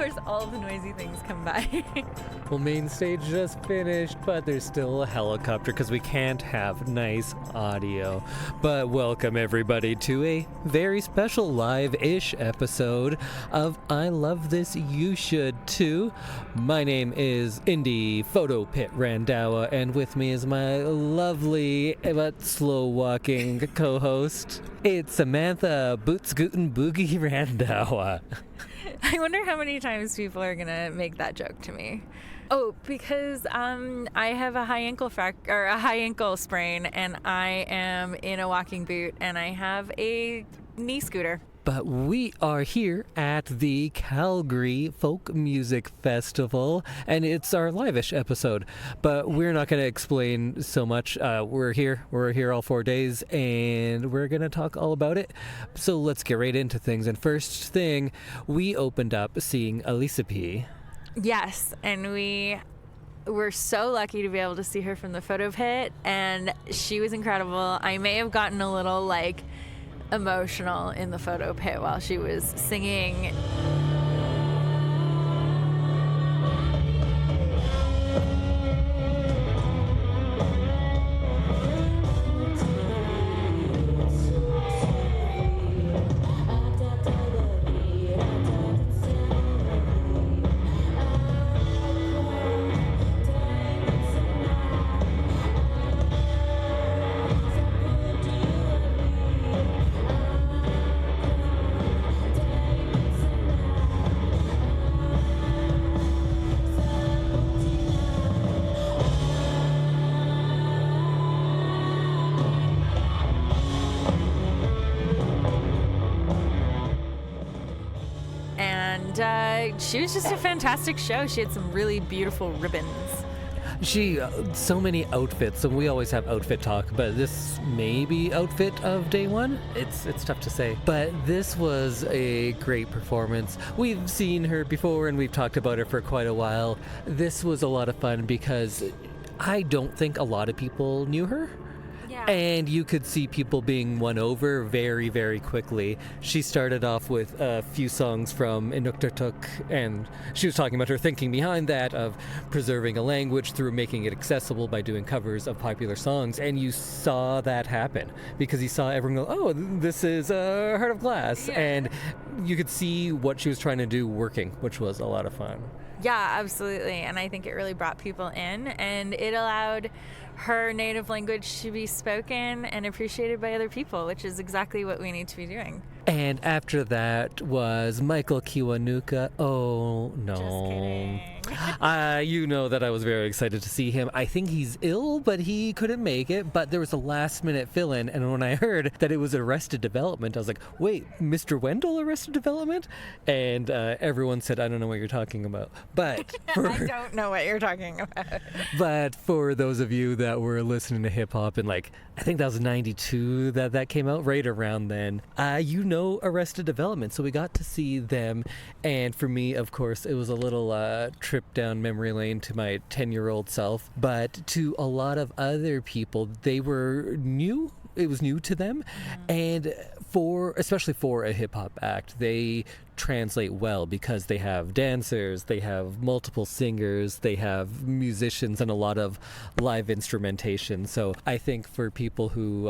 course, all the noisy things come by. Well, main stage just finished, but there's still a helicopter because we can't have nice audio. But welcome everybody to a very special live-ish episode of I Love This, You Should Too. My name is Indy Photo Pit RandhawaThe, and with me is my lovely but slow-walking co-host. It's Samantha Boots Scootin' Boogie RandhawaThe. I wonder how many times people are gonna make that joke to me. Oh, because I have a high ankle sprain, and I am in a walking boot, and I have a knee scooter. But we are here at the Calgary Folk Music Festival, and it's our live-ish episode. But we're not going to explain so much. We're here all 4 days, and we're going to talk all about it. So let's get right into things. And first thing, we opened up seeing Alicia P. Yes, and we were so lucky to be able to see her from the photo pit, and she was incredible. I may have gotten a little, emotional in the photo pit while she was singing. She was just a fantastic show. She had some really beautiful ribbons. So many outfits, and we always have outfit talk, but this may be outfit of day one. It's tough to say, but this was a great performance. We've seen her before, and we've talked about her for quite a while. This was a lot of fun because I don't think a lot of people knew her. And you could see people being won over very, very quickly. She started off with a few songs from Inuktitut, and she was talking about her thinking behind that of preserving a language through making it accessible by doing covers of popular songs. And you saw that happen because you saw everyone go, oh, this is Heart of Glass. Yeah. And you could see what she was trying to do working, which was a lot of fun. Yeah, absolutely. And I think it really brought people in, and it allowed her native language to be spoken and appreciated by other people, which is exactly what we need to be doing. And after that was Michael Kiwanuka. Oh, no. Just kidding. You know that I was very excited to see him. I think he's ill, but he couldn't make it. But there was a last-minute fill-in, and when I heard that it was Arrested Development, I was like, wait, Mr. Wendell Arrested Development? And everyone said, I don't know what you're talking about. But I don't know what you're talking about. But for those of you that were listening to hip-hop in, I think that was 92 that came out, right around then, you know Arrested Development, so we got to see them. And for me, of course, it was a little trip down memory lane to my 10-year-old self, but to a lot of other people, they were new. It was new to them. And especially for a hip-hop act, they translate well because they have dancers, they have multiple singers, they have musicians, and a lot of live instrumentation. So I think for people who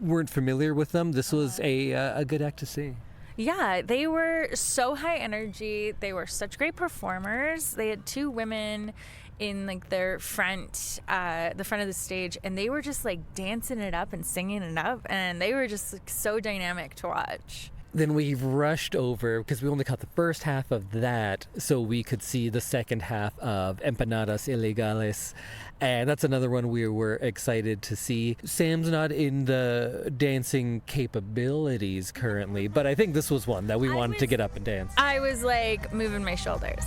weren't familiar with them, this was a good act to see. Yeah, they were so high energy. They were such great performers. They had two women in their front, the front of the stage, and they were just dancing it up and singing it up, and they were just so dynamic to watch. Then we rushed over because we only caught the first half of that, so we could see the second half of Empanadas Ilegales. And that's another one we were excited to see. Sam's not in the dancing capabilities currently, but I think this was one that we wanted to get up and dance. I was moving my shoulders.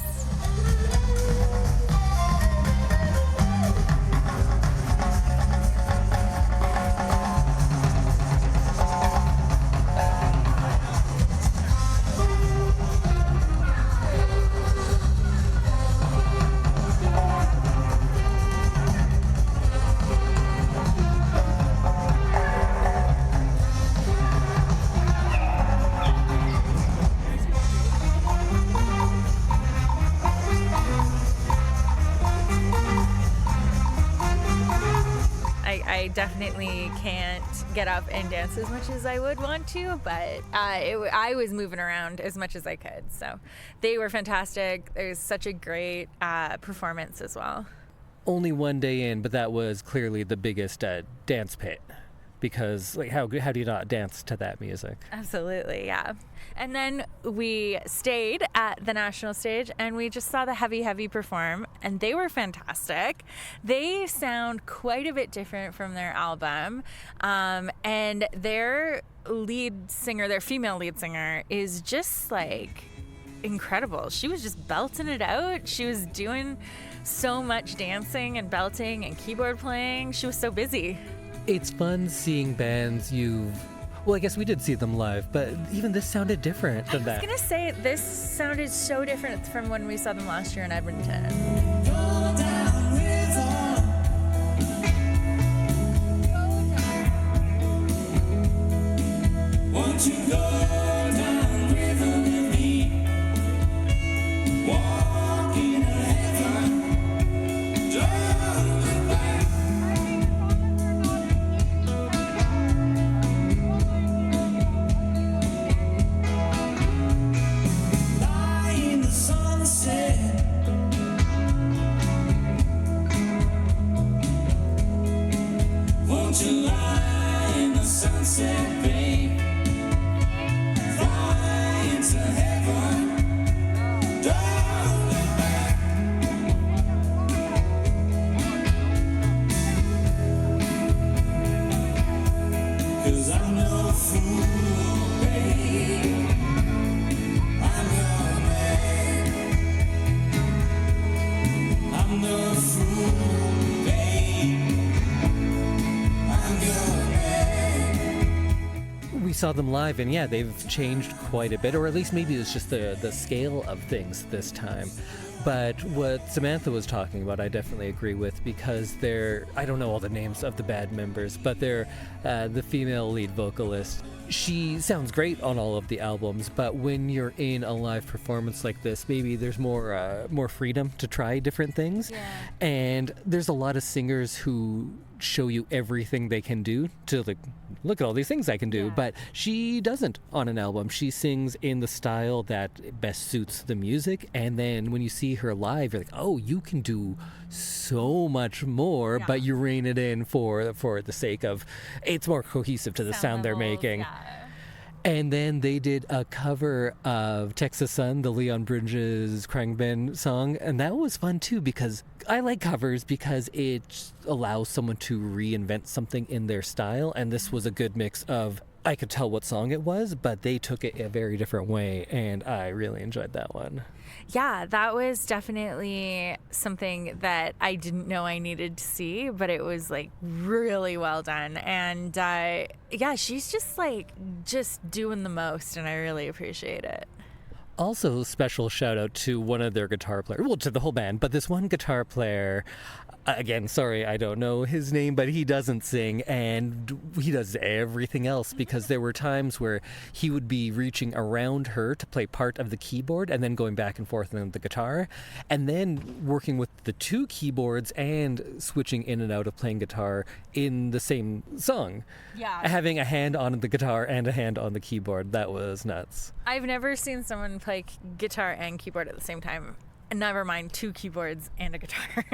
definitely can't get up and dance as much as I would want to, but I was moving around as much as I could. So they were fantastic. It was such a great performance as well. Only one day in, but that was clearly the biggest dance pit. Because like how do you not dance to that music? Absolutely, yeah. And then we stayed at the national stage and we just saw the Heavy perform, and they were fantastic. They sound quite a bit different from their album, and their female lead singer is just like incredible. She was just belting it out. She was doing so much dancing and belting and keyboard playing. She was so busy. It's fun seeing bands well, I guess we did see them live, but even this sounded different than that. I was going to say, this sounded so different from when we saw them last year in Edmonton. Won't you go down river with me? Walk in heaven. Don't look back. 'Cause I'm no fool, babe. I'm your man. I'm no fool, babe. I'm your man. We saw them live, and yeah, they've changed quite a bit, or at least maybe it's just the scale of things this time. But what Samantha was talking about, I definitely agree with, because I don't know all the names of the band members, but they're the female lead vocalist. She sounds great on all of the albums, but when you're in a live performance like this, maybe there's more freedom to try different things. Yeah. And there's a lot of singers who show you everything they can do to like, look at all these things I can do, Yeah. but she doesn't on an album. She sings in the style that best suits the music, and then when you see her live, you're like, oh, you can do so much more, Yeah. but you rein it in for the sake of it's more cohesive to the sound they're levels, making. yeah. And then they did a cover of Texas Sun, the Leon Bridges Crying Ben song, and that was fun too, because I like covers because it allows someone to reinvent something in their style, and this was a good mix of, I could tell what song it was, but they took it a very different way, and I really enjoyed that one. Yeah, that was definitely something that I didn't know I needed to see, but it was like really well done. And yeah, she's just doing the most, and I really appreciate it. Also, special shout out to one of their guitar players, well, to the whole band, but this one guitar player, again, sorry, I don't know his name, but he doesn't sing, and he does everything else, because there were times where he would be reaching around her to play part of the keyboard and then going back and forth on the guitar, and then working with the two keyboards and switching in and out of playing guitar in the same song. Yeah. Having a hand on the guitar and a hand on the keyboard. That was nuts. I've never seen someone play guitar and keyboard at the same time. Never mind 2 keyboards and a guitar.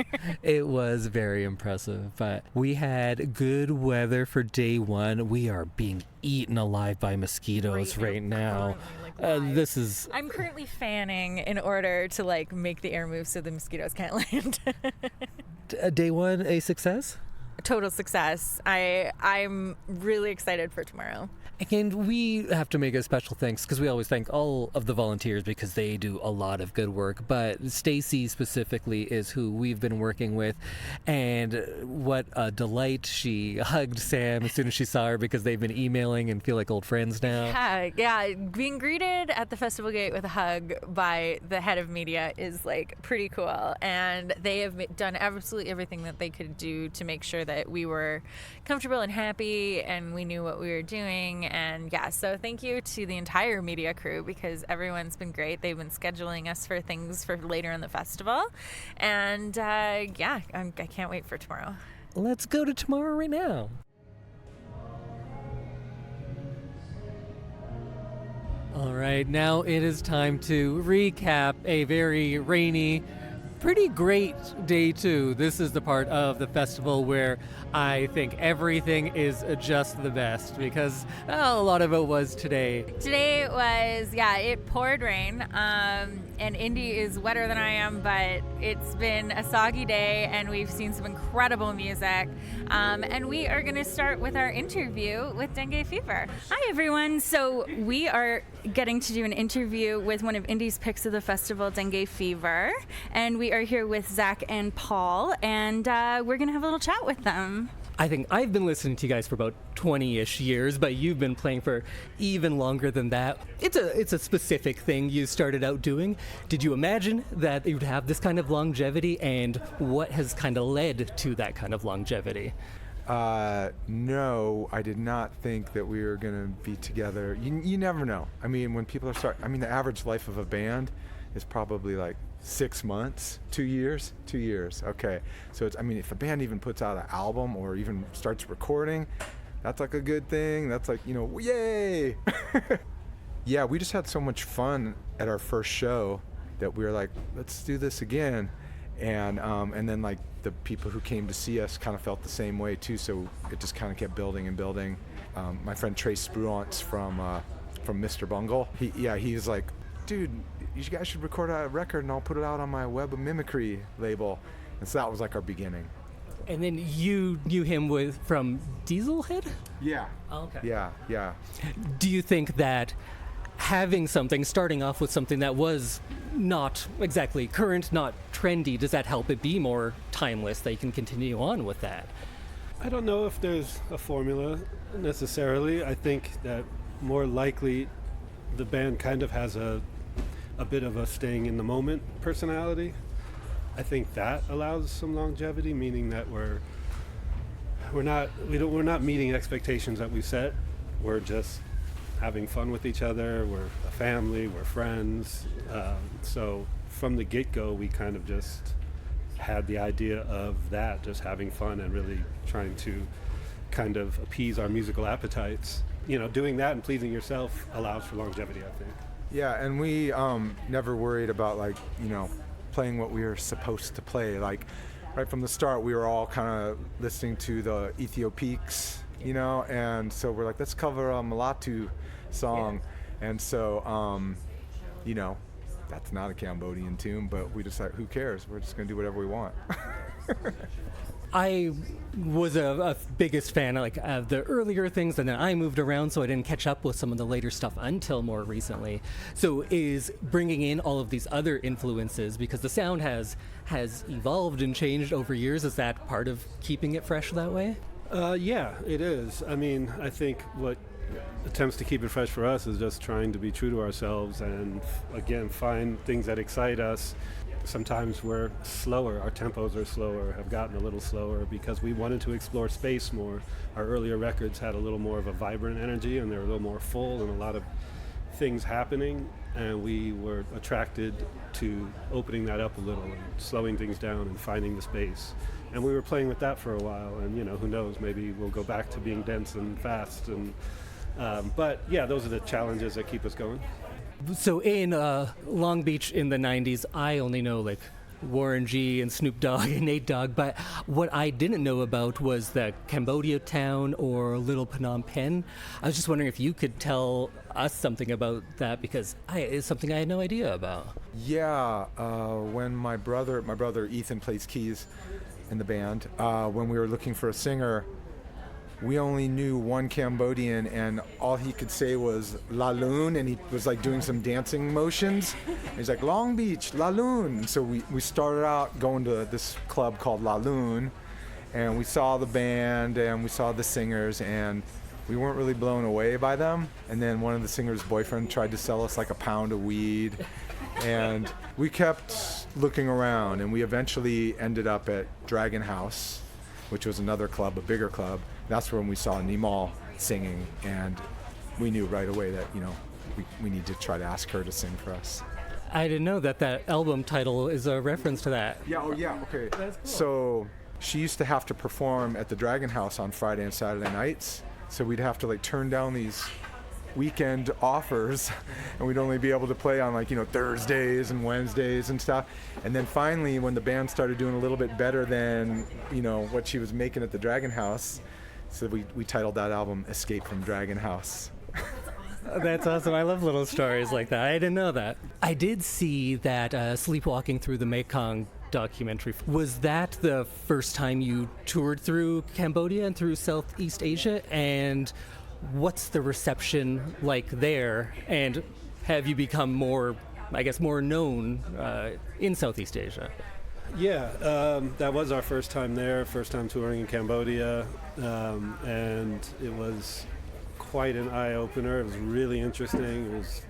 It was very impressive, but we had good weather for day one. We are being eaten alive by mosquitoes right now. I'm currently fanning in order to make the air move so the mosquitoes can't land. Day one, a success? Total success. I'm really excited for tomorrow. And we have to make a special thanks, because we always thank all of the volunteers because they do a lot of good work. But Stacy specifically is who we've been working with. And what a delight. She hugged Sam as soon as she saw her, because they've been emailing and feel like old friends now. Yeah. Being greeted at the festival gate with a hug by the head of media is pretty cool. And they have done absolutely everything that they could do to make sure that we were comfortable and happy and we knew what we were doing. And yeah, so thank you to the entire media crew, because everyone's been great. They've been scheduling us for things for later in the festival. And yeah, I can't wait for tomorrow. let's go to tomorrow right now. All right, now it is time to recap a very rainy, pretty great day two. This is the part of the festival where I think everything is just the best because a lot of it was today. Today was, it poured rain, and Indy is wetter than I am, but it's been a soggy day, and we've seen some incredible music. And we are going to start with our interview with Dengue Fever. Hi, everyone. So we are getting to do an interview with one of Indy's picks of the festival, Dengue Fever, and we are here with Zach and Paul, and we're going to have a little chat with them. I think I've been listening to you guys for about 20-ish years, but you've been playing for even longer than that. It's a specific thing you started out doing. Did you imagine that you'd have this kind of longevity, and what has kind of led to that kind of longevity? No, I did not think that we were going to be together. You never know. I mean, when people are the average life of a band is probably like 6 months, 2 years. Okay. So if a band even puts out an album or even starts recording, that's like a good thing. That's like, yay. Yeah, we just had so much fun at our first show that we were like, let's do this again. And then like the people who came to see us kind of felt the same way too. So it just kind of kept building and building. My friend Trace Spruance from Mr. Bungle, he was like, dude, you guys should record a record and I'll put it out on my Web of Mimicry label. And so that was like our beginning. And then you knew him from Dieselhead? Yeah. Oh, okay. Yeah. Do you think that starting off with something that was not exactly current, not trendy, does that help it be more timeless, that you can continue on with that? I don't know if there's a formula necessarily. I think that more likely the band kind of has a bit of a staying in the moment personality. I think that allows some longevity, meaning that we're not meeting expectations that we set. We're just having fun with each other. We're a family. We're friends. So from the get-go, we kind of just had the idea of that, just having fun and really trying to kind of appease our musical appetites. Doing that and pleasing yourself allows for longevity, I think. Yeah, and we never worried about playing what we were supposed to play. Like right from the start, we were all kind of listening to the Ethiopiques, and so we're like, let's cover a Mulatu song. Yeah. And so, that's not a Cambodian tune, but we decided, who cares? We're just going to do whatever we want. I was a biggest fan of the earlier things, and then I moved around, so I didn't catch up with some of the later stuff until more recently. So is bringing in all of these other influences, because the sound has evolved and changed over years, is that part of keeping it fresh that way? Yeah, it is. I think what attempts to keep it fresh for us is just trying to be true to ourselves and, again, find things that excite us. Sometimes we're slower, our tempos are slower, have gotten a little slower because we wanted to explore space more. Our earlier records had a little more of a vibrant energy and they were a little more full and a lot of things happening, and we were attracted to opening that up a little and slowing things down and finding the space. And we were playing with that for a while, and who knows, maybe we'll go back to being dense and fast. And but yeah, those are the challenges that keep us going. So in Long Beach in the 90s, I only know Warren G and Snoop Dogg and Nate Dogg, but what I didn't know about was the Cambodia town or Little Phnom Penh. I was just wondering if you could tell us something about that, because it's something I had no idea about. Yeah, when my brother Ethan plays keys in the band, when we were looking for a singer, we only knew one Cambodian, and all he could say was La Lune, and he was doing some dancing motions. He's like, Long Beach, La Lune. So we started out going to this club called La Lune, and we saw the band and we saw the singers, and we weren't really blown away by them. And then one of the singer's boyfriend tried to sell us a pound of weed, and we kept looking around, and we eventually ended up at Dragon House, which was another club, a bigger club. That's when we saw Nimal singing, and we knew right away that, we need to try to ask her to sing for us. I didn't know that album title is a reference to that. Yeah, okay. That's cool. So she used to have to perform at the Dragon House on Friday and Saturday nights. So we'd have to like turn down these weekend offers, and we'd only be able to play on like, Thursdays and Wednesdays and stuff. And then finally, when the band started doing a little bit better than, what she was making at the Dragon House, so we titled that album Escape from Dragon House. That's awesome. I love little stories like that. I didn't know that. I did see that Sleepwalking Through the Mekong documentary. Was that the first time you toured through Cambodia and through Southeast Asia? And what's the reception like there? And have you become more known in Southeast Asia? Yeah, that was our first time there, first time touring in Cambodia, and it was quite an eye-opener. It was really interesting. It was,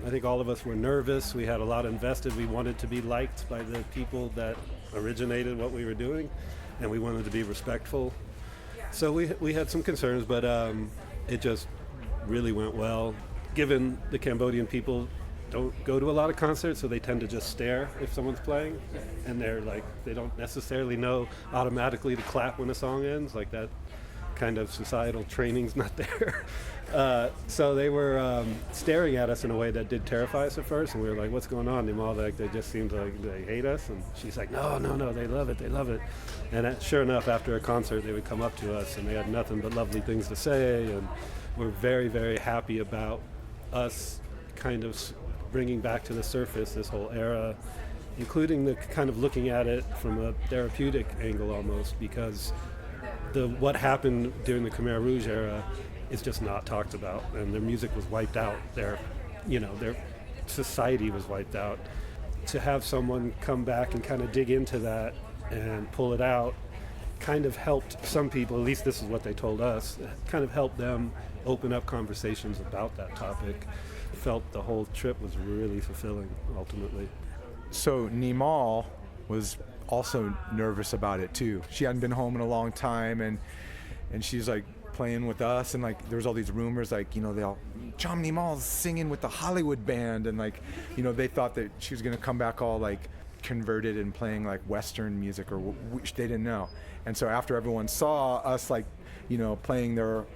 I think all of us were nervous. We had a lot invested. We wanted to be liked by the people that originated what we were doing, and we wanted to be respectful. So we had some concerns, but it just really went well. Given the Cambodian people don't go to a lot of concerts, so they tend to just stare if someone's playing, and they don't necessarily know automatically to clap when a song ends. Like that kind of societal training's not there. So they were staring at us in a way that did terrify us at first, and we were like, what's going on? And all they just seemed like they hate us, and she's like, no, they love it. And sure enough, after a concert, they would come up to us, and they had nothing but lovely things to say, and we're very, very happy about us kind of bringing back to the surface this whole era, including the kind of looking at it from a therapeutic angle almost, because what happened during the Khmer Rouge era is just not talked about, and their music was wiped out. Their society was wiped out. To have someone come back and kind of dig into that and pull it out kind of helped some people, at least this is what they told us, kind of helped them open up conversations about that topic. Felt the whole trip was really fulfilling, ultimately. So Nimal was also nervous about it too. She hadn't been home in a long time, and she's like playing with us, and like there was all these rumors like, Chom Nimal's singing with the Hollywood band, and like, they thought that she was gonna come back all like converted and playing like Western music, or which they didn't know. And so after everyone saw us like, playing their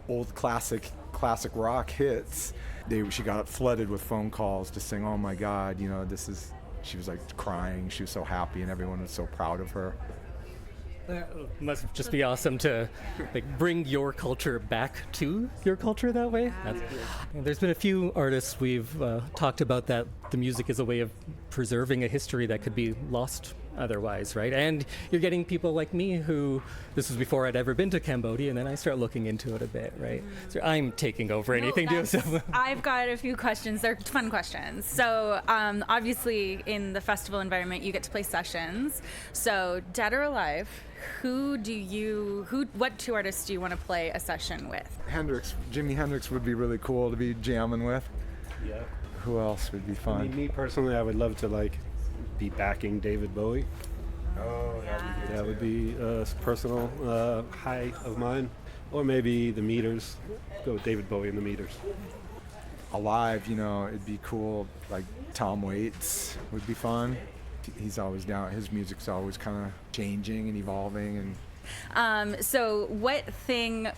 old classic rock hits, she got flooded with phone calls to sing, oh my God, she was like crying. She was so happy, and everyone was so proud of her. Must just be awesome to bring your culture back to your culture that way. There's been a few artists we've talked about that the music is a way of preserving a history that could be lost otherwise, right? And you're getting people like me who, this was before I'd ever been to Cambodia, and then I start looking into it a bit, right? So I'm taking over anything. I've got a few questions. They're fun questions. So obviously in the festival environment, you get to play sessions. So dead or alive, what two artists do you want to play a session with? Jimi Hendrix would be really cool to be jamming with. Yeah. Who else would be fun? I mean, me personally, I would love to be backing David Bowie. Oh, that would be a personal high of mine. Or maybe the Meters. Go with David Bowie and the Meters. Alive, it'd be cool. Like Tom Waits would be fun. He's always down. His music's always kind of changing and evolving. And so what thing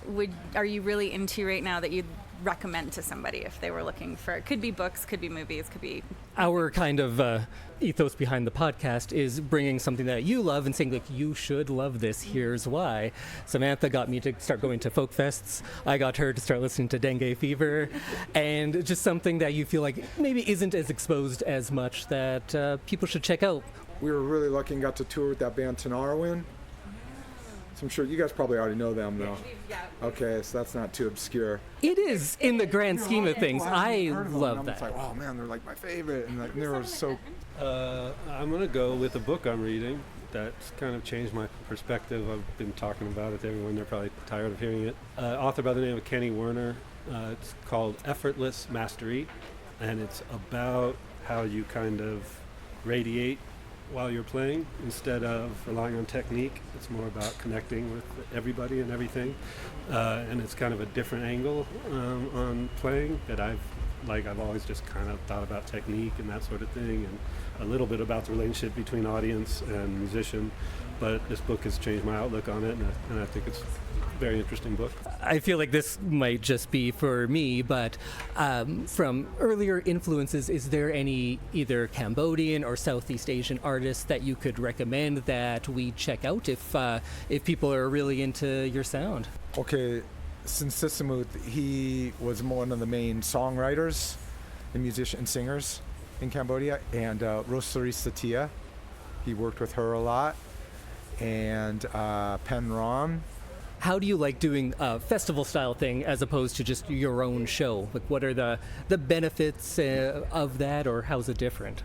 are you really into right now that you'd recommend to somebody if they were looking for? It could be books, could be movies, could be... Our kind of ethos behind the podcast is bringing something that you love and saying, you should love this, here's why. Samantha got me to start going to folk fests. I got her to start listening to Dengue Fever. And just something that you feel like maybe isn't as exposed as much that people should check out. We were really lucky and got to tour with that band Tanarwin. So I'm sure you guys probably already know them, though. Yeah. Okay, so that's not too obscure. It is in the grand scheme of things. I love that. It's like, oh man, they're like my favorite, and they were so. I'm gonna go with a book I'm reading that's kind of changed my perspective. I've been talking about it to everyone. They're probably tired of hearing it. Author by the name of Kenny Werner. It's called Effortless Mastery, and it's about how you kind of radiate while you're playing instead of relying on technique. It's more about connecting with everybody and everything, and it's kind of a different angle on playing that I've Like, I've always just kind of thought about technique and that sort of thing, and a little bit about the relationship between audience and musician. But this book has changed my outlook on it, and I think it's a very interesting book. I feel like this might just be for me, but from earlier influences, is there any either Cambodian or Southeast Asian artists that you could recommend that we check out if people are really into your sound? Okay, Sinsisamuth, he was one of the main songwriters and musicians and singers in Cambodia, and Rosary Satia, he worked with her a lot, and Pen Ron. How do you like doing a festival style thing as opposed to just your own show? Like, what are the benefits of that, or how's it different?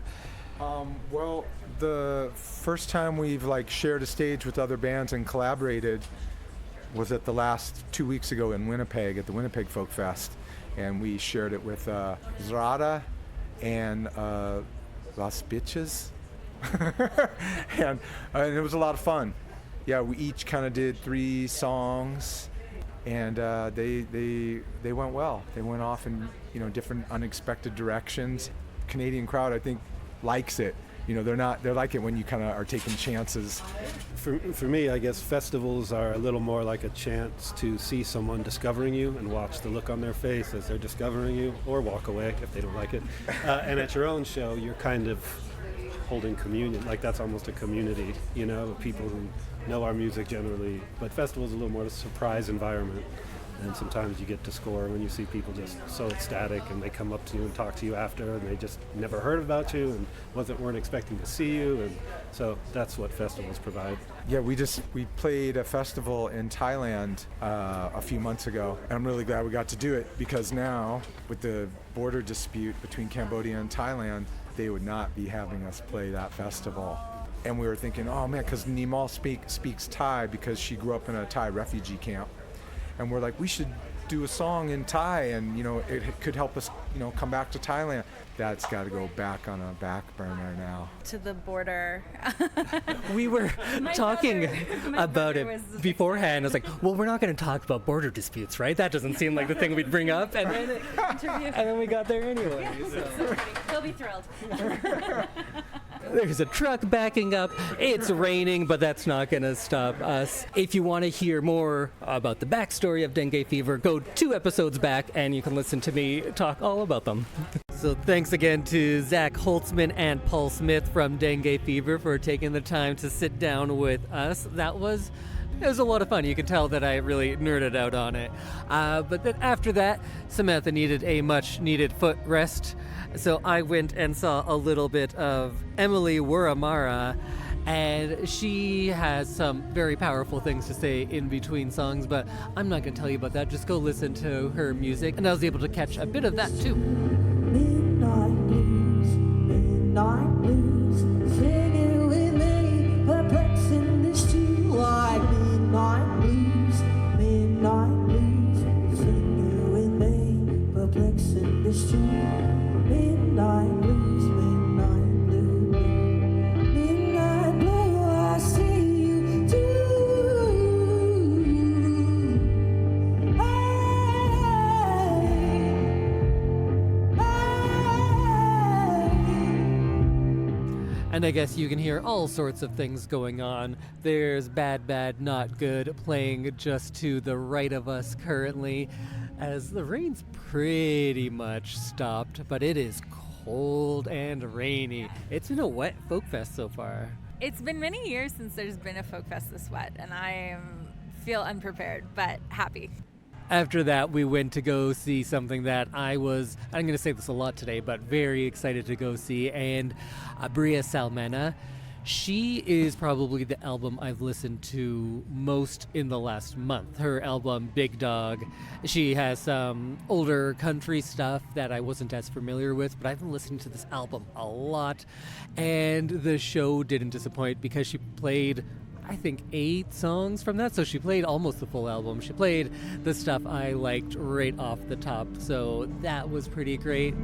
Well, the first time we've like shared a stage with other bands and collaborated was at the last 2 weeks ago in Winnipeg at the Winnipeg Folk Fest, and we shared it with Zrada and Las Bitches, and it was a lot of fun. Yeah, we each kind of did 3 songs, and they went well. They went off in different unexpected directions. Canadian crowd, I think, likes it. They're like it when you kind of are taking chances. For me, I guess festivals are a little more like a chance to see someone discovering you and watch the look on their face as they're discovering you, or walk away if they don't like it. And at your own show, you're kind of holding communion. Like, that's almost a community, of people who know our music generally. But festivals are a little more of a surprise environment. And sometimes you get to score when you see people just so ecstatic, and they come up to you and talk to you after, and they just never heard about you and weren't expecting to see you, and so that's what festivals provide. Yeah, we played a festival in Thailand a few months ago, and I'm really glad we got to do it, because now with the border dispute between Cambodia and Thailand, they would not be having us play that festival. And we were thinking, oh man, because Nimal speaks Thai because she grew up in a Thai refugee camp. And we're like, we should do a song in Thai, and it could help us come back to Thailand. That's got to go back on a back burner now. To the border. We were talking about it beforehand. I was like, well, we're not going to talk about border disputes, right? That doesn't seem like the thing we'd bring up. And then we got there anyway. Yeah, So. He'll be thrilled. There's a truck backing up. It's raining, but that's not going to stop us. If you want to hear more about the backstory of Dengue Fever, go 2 episodes back and you can listen to me talk all about them. So thanks again to Zach Holtzman and Paul Smith from Dengue Fever for taking the time to sit down with us. It was a lot of fun. You can tell that I really nerded out on it. But then after that, Samantha needed a much-needed foot rest. So I went and saw a little bit of Emily Wuramara, and she has some very powerful things to say in between songs, but I'm not going to tell you about that. Just go listen to her music, and I was able to catch a bit of that too. Midnight blues, singing with me, perplexing this too, like midnight blues, singing with me, perplexing this too, midnight blues, midnight blue, I see you too. And I guess you can hear all sorts of things going on. There's Bad Bad Not Good playing just to the right of us currently, as the rain's pretty much stopped, but it is cold and rainy. It's been a wet folk fest so far. It's been many years since there's been a folk fest this wet, and I feel unprepared, but happy. After that, we went to go see something that I'm going to say this a lot today, but very excited to go see, and Bria Salmena. She is probably the album I've listened to most in the last month. Her album, Big Dog. She has some older country stuff that I wasn't as familiar with, but I've been listening to this album a lot, and the show didn't disappoint because she played, I think, 8 songs from that, so she played almost the full album. She played the stuff I liked right off the top, so that was pretty great.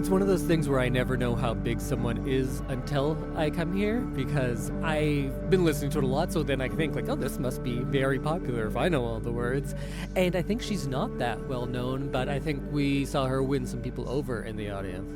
It's one of those things where I never know how big someone is until I come here, because I've been listening to it a lot, so then I think like, oh, this must be very popular if I know all the words. And I think she's not that well known, but I think we saw her win some people over in the audience.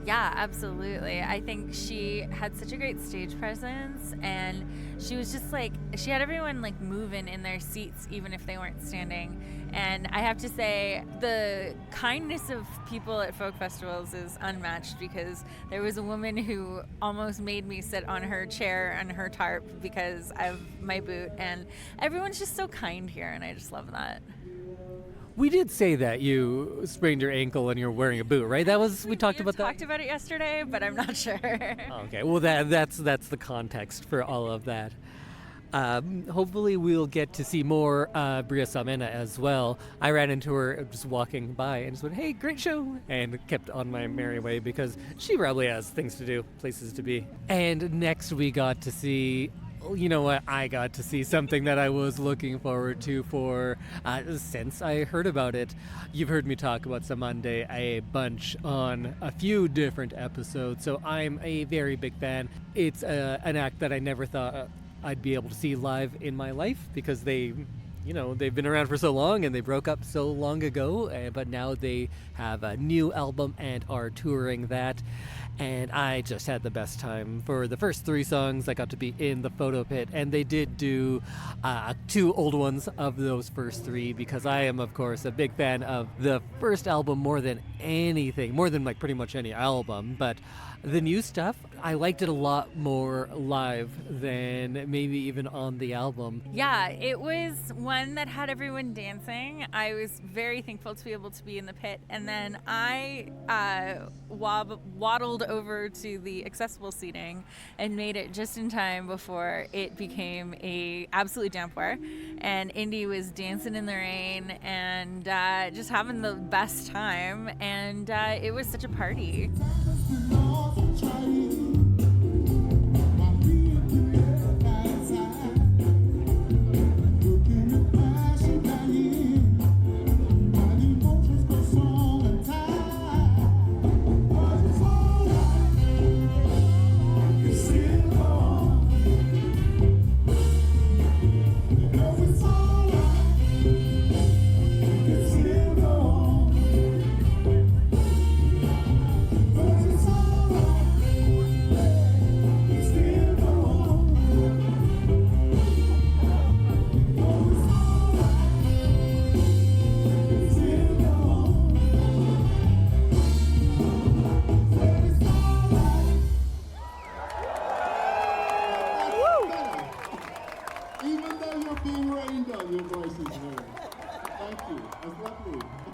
Yeah, absolutely. I think she had such a great stage presence, and she was just like, she had everyone like moving in their seats even if they weren't standing. And I have to say, the kindness of people at folk festivals is unmatched, because there was a woman who almost made me sit on her chair and her tarp because of my boot, and everyone's just so kind here, and I just love that. We did say that you sprained your ankle and you're wearing a boot, right? We talked about that. We talked about it yesterday, but I'm not sure. Okay, well that's the context for all of that. Hopefully we'll get to see more Bria Salmena as well. I ran into her just walking by and just went, hey, great show, and kept on my merry way because she probably has things to do, places to be. And next we got to see, you know what, I got to see something that I was looking forward to for since I heard about it. You've heard me talk about Cymande a bunch on a few different episodes, so I'm a very big fan. It's an act that I never thought I'd be able to see live in my life, because they've been around for so long and they broke up so long ago, but now they have a new album and are touring that. And I just had the best time. For the first 3 songs, I got to be in the photo pit, and they did do 2 old ones of those first 3, because I am, of course, a big fan of the first album more than anything, more than like pretty much any album. But the new stuff, I liked it a lot more live than maybe even on the album. Yeah, it was one that had everyone dancing. I was very thankful to be able to be in the pit, and then I waddled over to the accessible seating and made it just in time before it became a absolute downpour, and Indy was dancing in the rain and just having the best time, and it was such a party.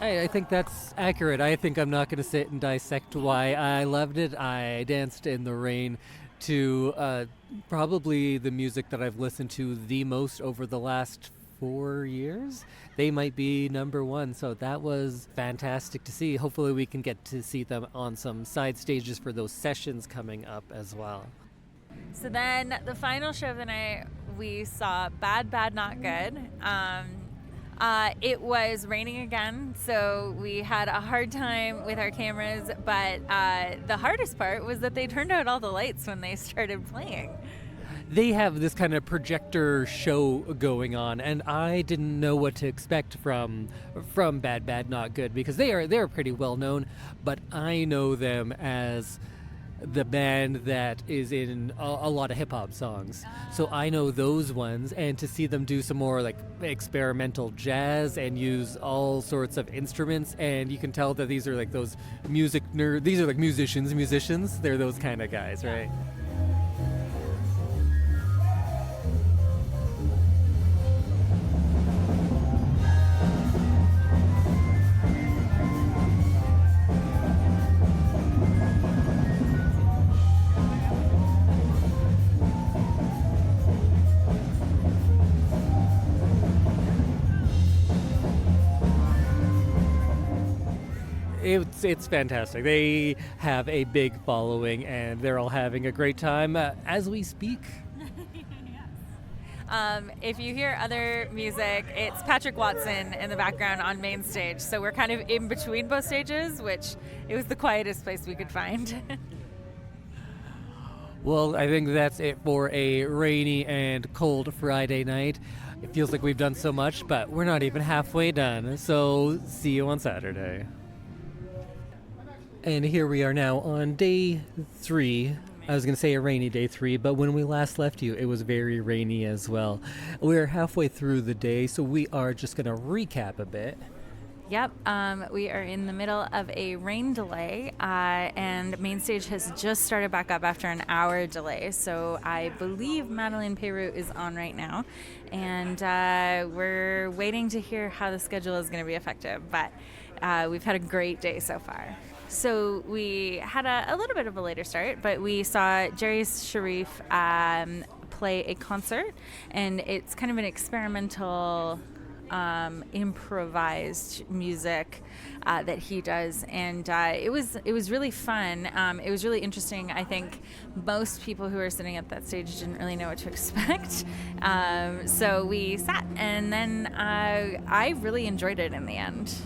I think that's accurate. I think I'm not going to sit and dissect why I loved it. I danced in the rain to probably the music that I've listened to the most over the last 4 years. They might be number 1, so that was fantastic to see. Hopefully we can get to see them on some side stages for those sessions coming up as well. So then the final show of the night, we saw Bad, Bad, Not Good. It was raining again, so we had a hard time with our cameras, but the hardest part was that they turned out all the lights when they started playing. They have this kind of projector show going on, and I didn't know what to expect from Bad Bad Not Good, because they're pretty well known, but I know them as the band that is in a lot of hip-hop songs. So I know those ones, and to see them do some more like experimental jazz and use all sorts of instruments, and you can tell that these are like those music nerds, these are like musicians, they're those kind of guys, right? It's fantastic. They have a big following, and they're all having a great time as we speak. Yes. If you hear other music, it's Patrick Watson in the background on main stage. So we're kind of in between both stages, which it was the quietest place we could find. Well, I think that's it for a rainy and cold Friday night. It feels like we've done so much, but we're not even halfway done. So see you on Saturday. And here we are now on day 3. I was going to say a rainy day 3, but when we last left you, it was very rainy as well. We're halfway through the day, so we are just going to recap a bit. Yep, we are in the middle of a rain delay, and main stage has just started back up after an hour delay. So I believe Madeleine Peyroux is on right now, and we're waiting to hear how the schedule is going to be effective. But we've had a great day so far. So we had a little bit of a later start, but we saw Jerry Sharif play a concert, and it's kind of an experimental improvised music that he does, and it was really fun. It was really interesting. I think most people who were sitting at that stage didn't really know what to expect, so we sat, and then I really enjoyed it in the end.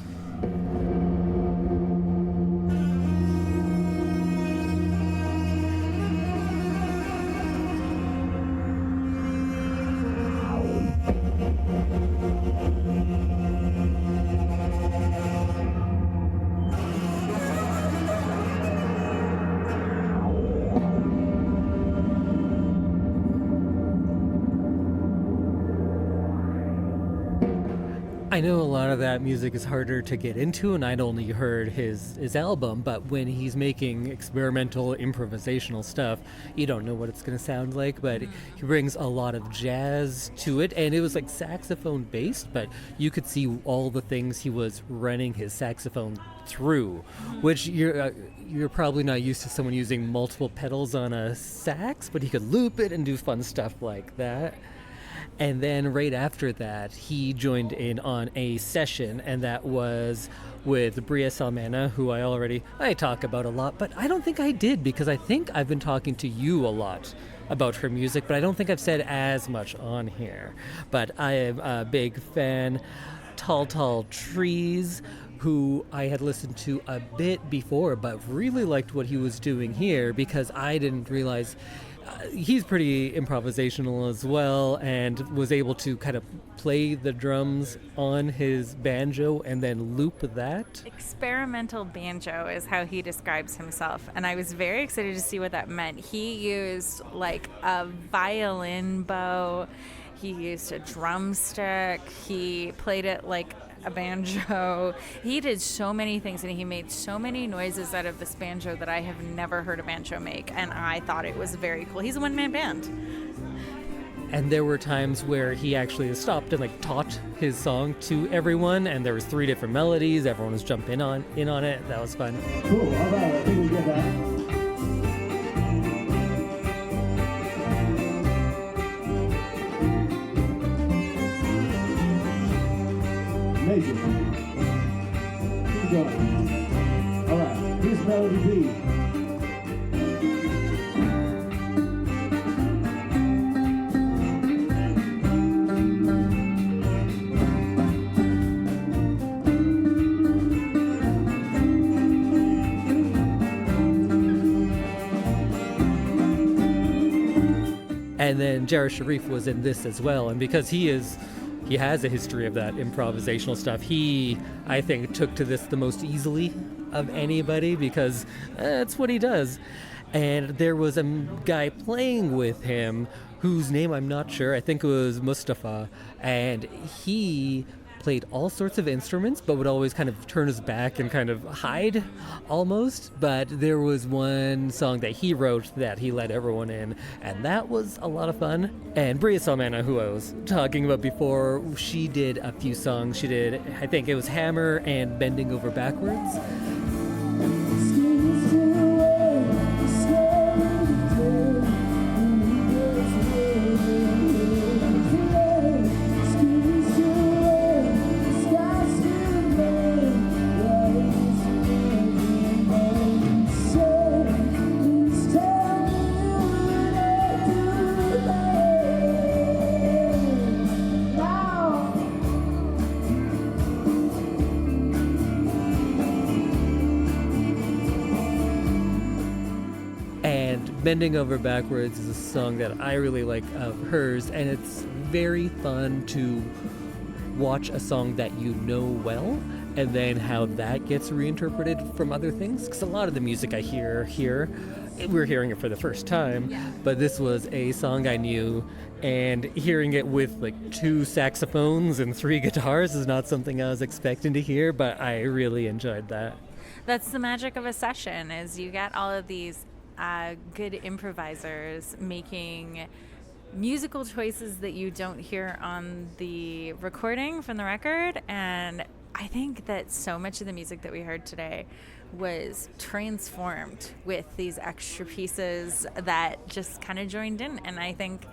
I know a lot of that music is harder to get into, and I'd only heard his album, but when he's making experimental, improvisational stuff, you don't know what it's going to sound like, but he brings a lot of jazz to it, and it was like saxophone based, but you could see all the things he was running his saxophone through, which you're probably not used to someone using multiple pedals on a sax, but he could loop it and do fun stuff like that. And then right after that, he joined in on a session, and that was with Bria Salmena, who I talk about a lot, but I don't think I did, because I think I've been talking to you a lot about her music, but I don't think I've said as much on here. But I am a big fan. Tall Trees, who I had listened to a bit before, but really liked what he was doing here, because I didn't realize he's pretty improvisational as well, and was able to kind of play the drums on his banjo and then loop that. Experimental banjo is how he describes himself, and I was very excited to see what that meant. He used like a violin bow, he used a drumstick, he played it like a banjo. He did so many things, and he made so many noises out of this banjo that I have never heard a banjo make, and I thought it was very cool. He's a one-man band. And there were times where he actually stopped and like taught his song to everyone, and there was 3 different melodies. Everyone was jumping in on it. That was fun. Cool, all right, I think we get that. Amazing. Keep going. All right, here's Melody B. And then Jared Sharif was in this as well, and because he has a history of that improvisational stuff, he, I think, took to this the most easily of anybody, because it's what he does. And there was a guy playing with him whose name I'm not sure. I think it was Mustafa, and he played all sorts of instruments, but would always kind of turn his back and kind of hide almost. But there was one song that he wrote that he let everyone in, and that was a lot of fun. And Bria Salmena, who I was talking about before, she did a few songs. She did, I think it was Hammer and Bending Over Backwards. Bending Over Backwards is a song that I really like of hers, and it's very fun to watch a song that you know well and then how that gets reinterpreted from other things. Because a lot of the music I hear here, we're hearing it for the first time, but this was a song I knew, and hearing it with like 2 saxophones and 3 guitars is not something I was expecting to hear, but I really enjoyed that. That's the magic of a session, is you get all of these good improvisers making musical choices that you don't hear on the recording from the record. And I think that so much of the music that we heard today was transformed with these extra pieces that just kind of joined in, and I think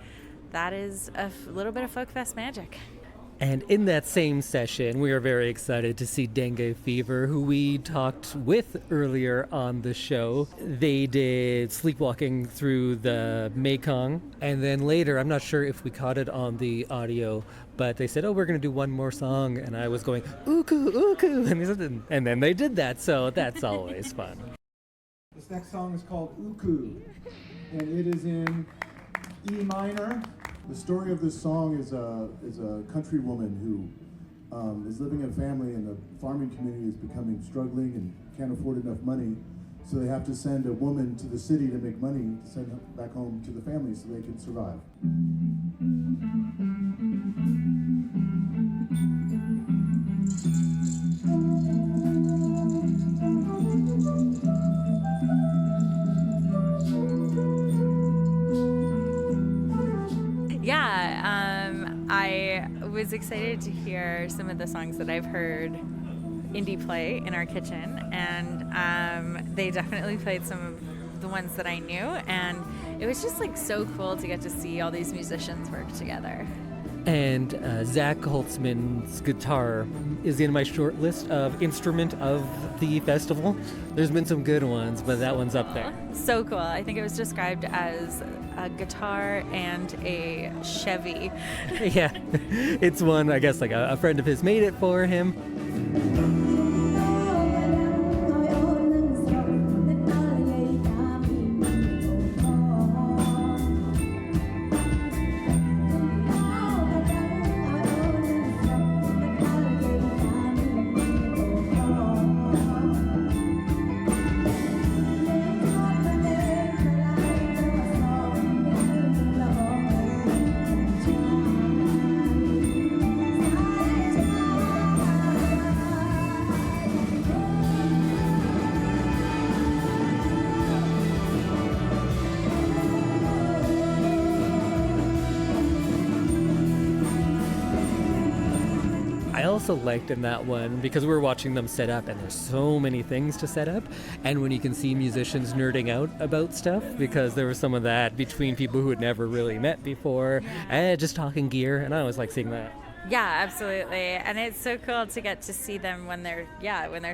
that is a little bit of Folk Fest magic. And in that same session, we are very excited to see Dengue Fever, who we talked with earlier on the show. They did Sleepwalking Through the Mekong. And then later, I'm not sure if we caught it on the audio, but they said, oh, we're going to do one more song. And I was going, ooku, ooku. And then they did that. So that's always fun. This next song is called Uku, and it is in E minor. The story of this song is a country woman who is living in a family, and the farming community is becoming struggling and can't afford enough money, so they have to send a woman to the city to make money to send her back home to the family so they can survive. I was excited to hear some of the songs that I've heard Indy play in our kitchen, and they definitely played some of the ones that I knew, and it was just like so cool to get to see all these musicians work together. And Zach Holtzman's guitar is in my short list of instrument of the festival. There's been some good ones, but that one's up there. So cool. I think it was described as a guitar and a Chevy. Yeah, it's one, I guess, like a friend of his made it for him. I also liked in that one because we were watching them set up, and there's so many things to set up, and when you can see musicians nerding out about stuff, because there was some of that between people who had never really met before, and just talking gear, and I always like seeing that. Yeah, absolutely. And it's so cool to get to see them when they're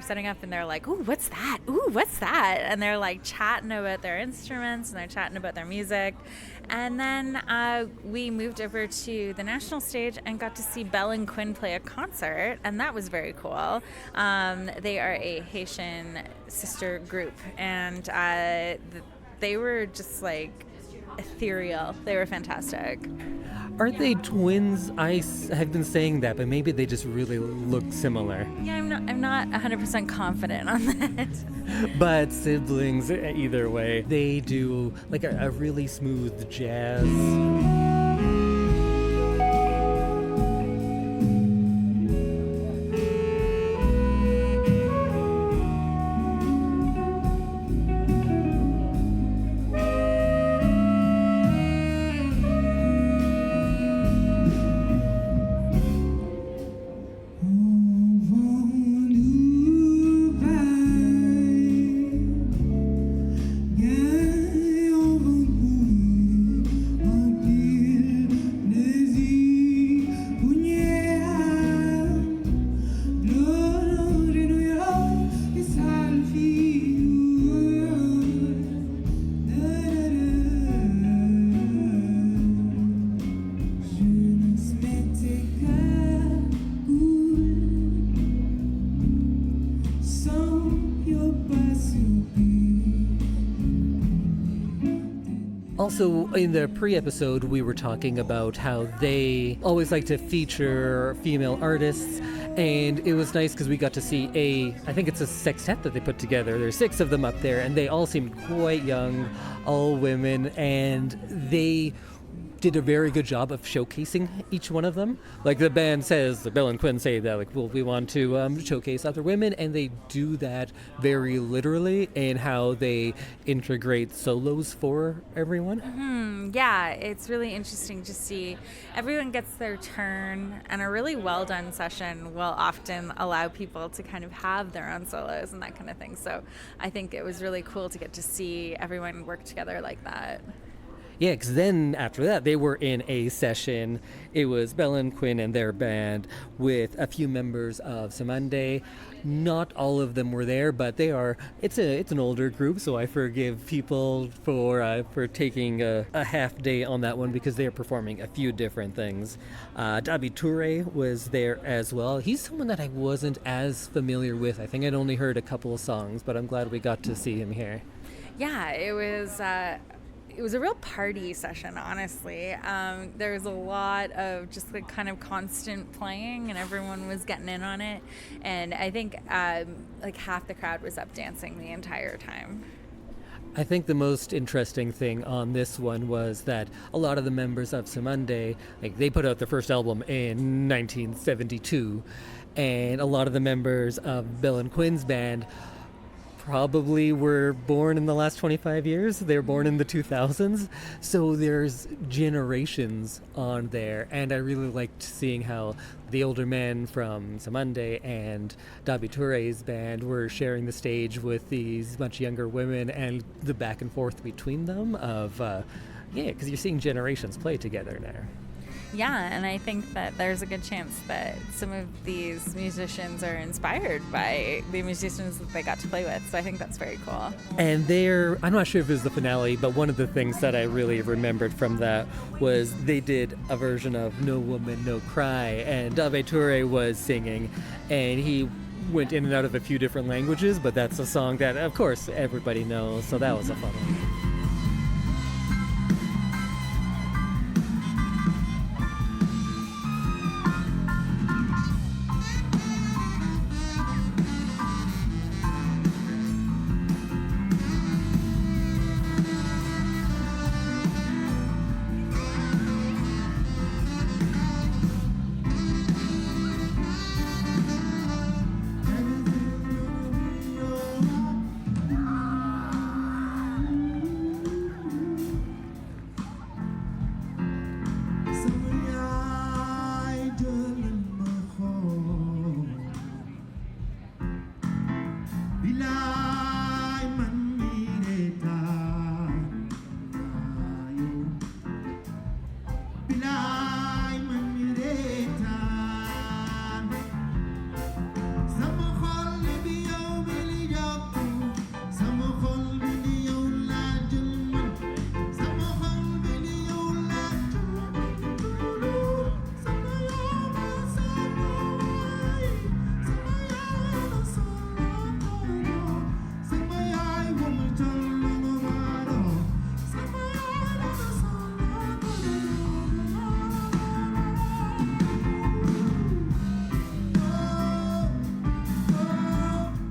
setting up and they're like, ooh, what's that? Ooh, what's that? And they're like chatting about their instruments and they're chatting about their music. And then we moved over to the national stage and got to see Belle and Quinn play a concert, and that was very cool. They are a Haitian sister group, and they were just like ethereal. They were fantastic. Aren't they twins? I have been saying that, but maybe they just really look similar. Yeah, I'm not 100% confident on that. But siblings, either way, they do like a really smooth jazz. Yeah, over Also, in the pre-episode, we were talking about how they always like to feature female artists, and it was nice because we got to see I think it's a sextet that they put together. There's 6 of them up there, and they all seemed quite young, all women, and they did a very good job of showcasing each one of them. Like the band says, Bill and Quinn say that, like, well, we want to showcase other women, and they do that very literally in how they integrate solos for everyone. Yeah, it's really interesting to see everyone gets their turn, and a really well done session will often allow people to kind of have their own solos and that kind of thing. So I think it was really cool to get to see everyone work together like that. Yeah, because then after that, they were in a session. It was Bella and Quinn and their band with a few members of Cymande. Not all of them were there, but they are. It's an older group, so I forgive people for taking a half day on that one because they are performing a few different things. Dabi Toure was there as well. He's someone that I wasn't as familiar with. I think I'd only heard a couple of songs, but I'm glad we got to see him here. Yeah, it was a real party session, honestly. There was a lot of just like kind of constant playing, and everyone was getting in on it. And I think like half the crowd was up dancing the entire time. I think the most interesting thing on this one was that a lot of the members of Cymande, like, they put out their first album in 1972, and a lot of the members of Bill and Quinn's band probably were born in the last 25 years. They were born in the 2000s. So there's generations on there. And I really liked seeing how the older men from Cymande and Dabi Toure's band were sharing the stage with these much younger women, and the back and forth between them of, because you're seeing generations play together now. Yeah, and I think that there's a good chance that some of these musicians are inspired by the musicians that they got to play with. So I think that's very cool. And I'm not sure if it was the finale, but one of the things that I really remembered from that was they did a version of No Woman, No Cry, and Dabi Toure was singing, and he went in and out of a few different languages, but that's a song that, of course, everybody knows, so that was a fun one.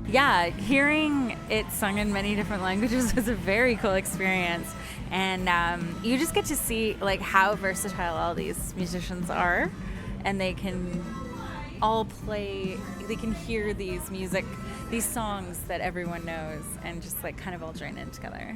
Yeah, hearing it sung in many different languages was a very cool experience, and you just get to see like how versatile all these musicians are, and they can all play. They can hear these songs that everyone knows, and just like kind of all join in together.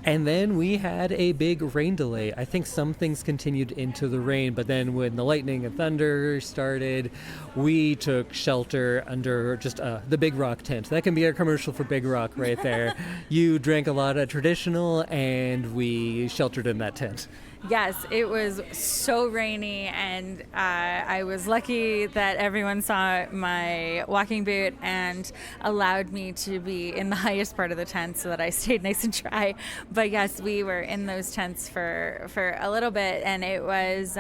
And then we had a big rain delay. I think some things continued into the rain, but then when the lightning and thunder started, we took shelter under just the Big Rock tent. That can be a commercial for Big Rock right there. You drank a lot of traditional, and we sheltered in that tent. Yes, it was so rainy, and I was lucky that everyone saw my walking boot and allowed me to be in the highest part of the tent so that I stayed nice and dry. But yes, we were in those tents for a little bit, and it was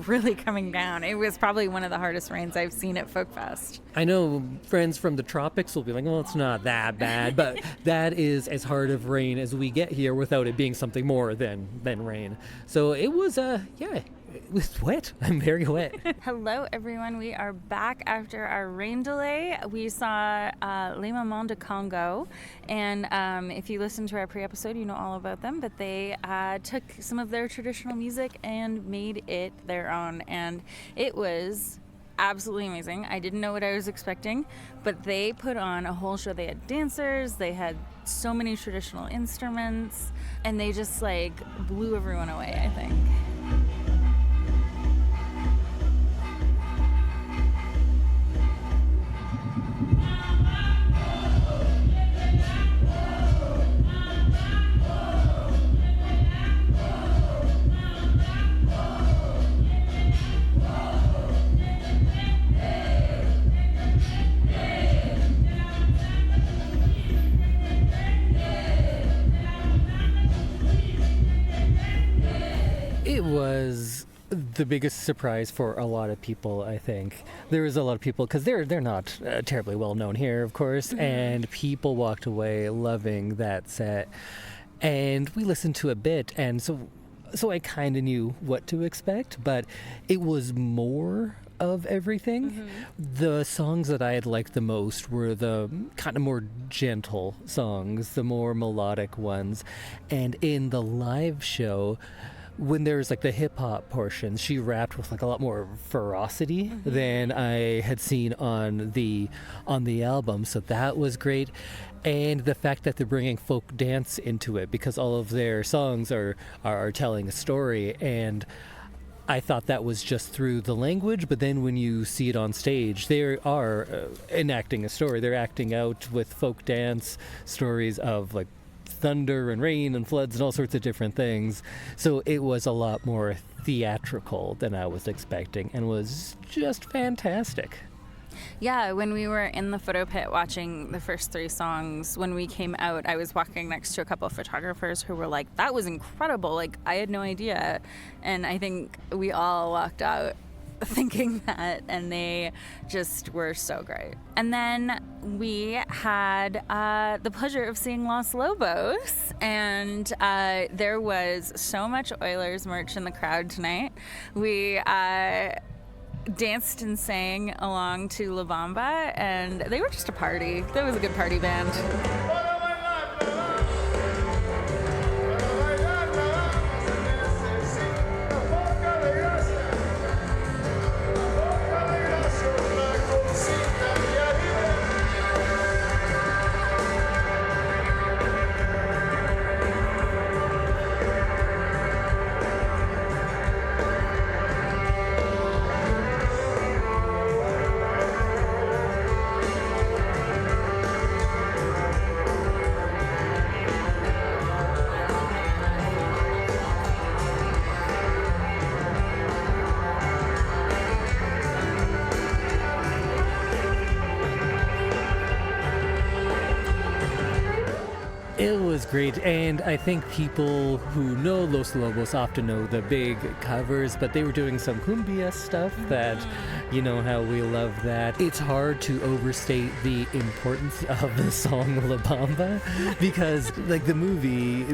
really coming down. It was probably one of the hardest rains I've seen at Folk Fest. I know friends from the tropics will be like, well, it's not that bad, but that is as hard of rain as we get here without it being something more than rain. So it was, it was wet. I'm very wet. Hello, everyone. We are back after our rain delay. We saw Les Mamans de Congo, and if you listen to our pre-episode, you know all about them, but they took some of their traditional music and made it their own, and it was absolutely amazing. I didn't know what I was expecting, but they put on a whole show. They had dancers, they had so many traditional instruments, and they just like blew everyone away, I think. It was the biggest surprise for a lot of people, I think. There was a lot of people, because they're not terribly well known here, of course, and people walked away loving that set. And we listened to a bit, and so I kind of knew what to expect, but it was more of everything. The songs that I had liked the most were the kind of more gentle songs, the more melodic ones. And in the live show, when there was like the hip hop portions, she rapped with like a lot more ferocity than I had seen on the album. So that was great. And the fact that they're bringing folk dance into it, because all of their songs are telling a story. And I thought that was just through the language, but then when you see it on stage, they are enacting a story. They're acting out with folk dance stories of like thunder and rain and floods and all sorts of different things. So it was a lot more theatrical than I was expecting, and was just fantastic. Yeah, when we were in the photo pit watching the first 3 songs, when we came out, I was walking next to a couple of photographers who were like, that was incredible. Like, I had no idea. And I think we all walked out thinking that, and they just were so great. And then we had the pleasure of seeing Los Lobos, and there was so much Oilers merch in the crowd tonight. We danced and sang along to La Bamba, and they were just a party. That was a good party band. It was great, and I think people who know Los Lobos often know the big covers, but they were doing some cumbia stuff that, you know how we love that. It's hard to overstate the importance of the song La Bamba, because like the movie,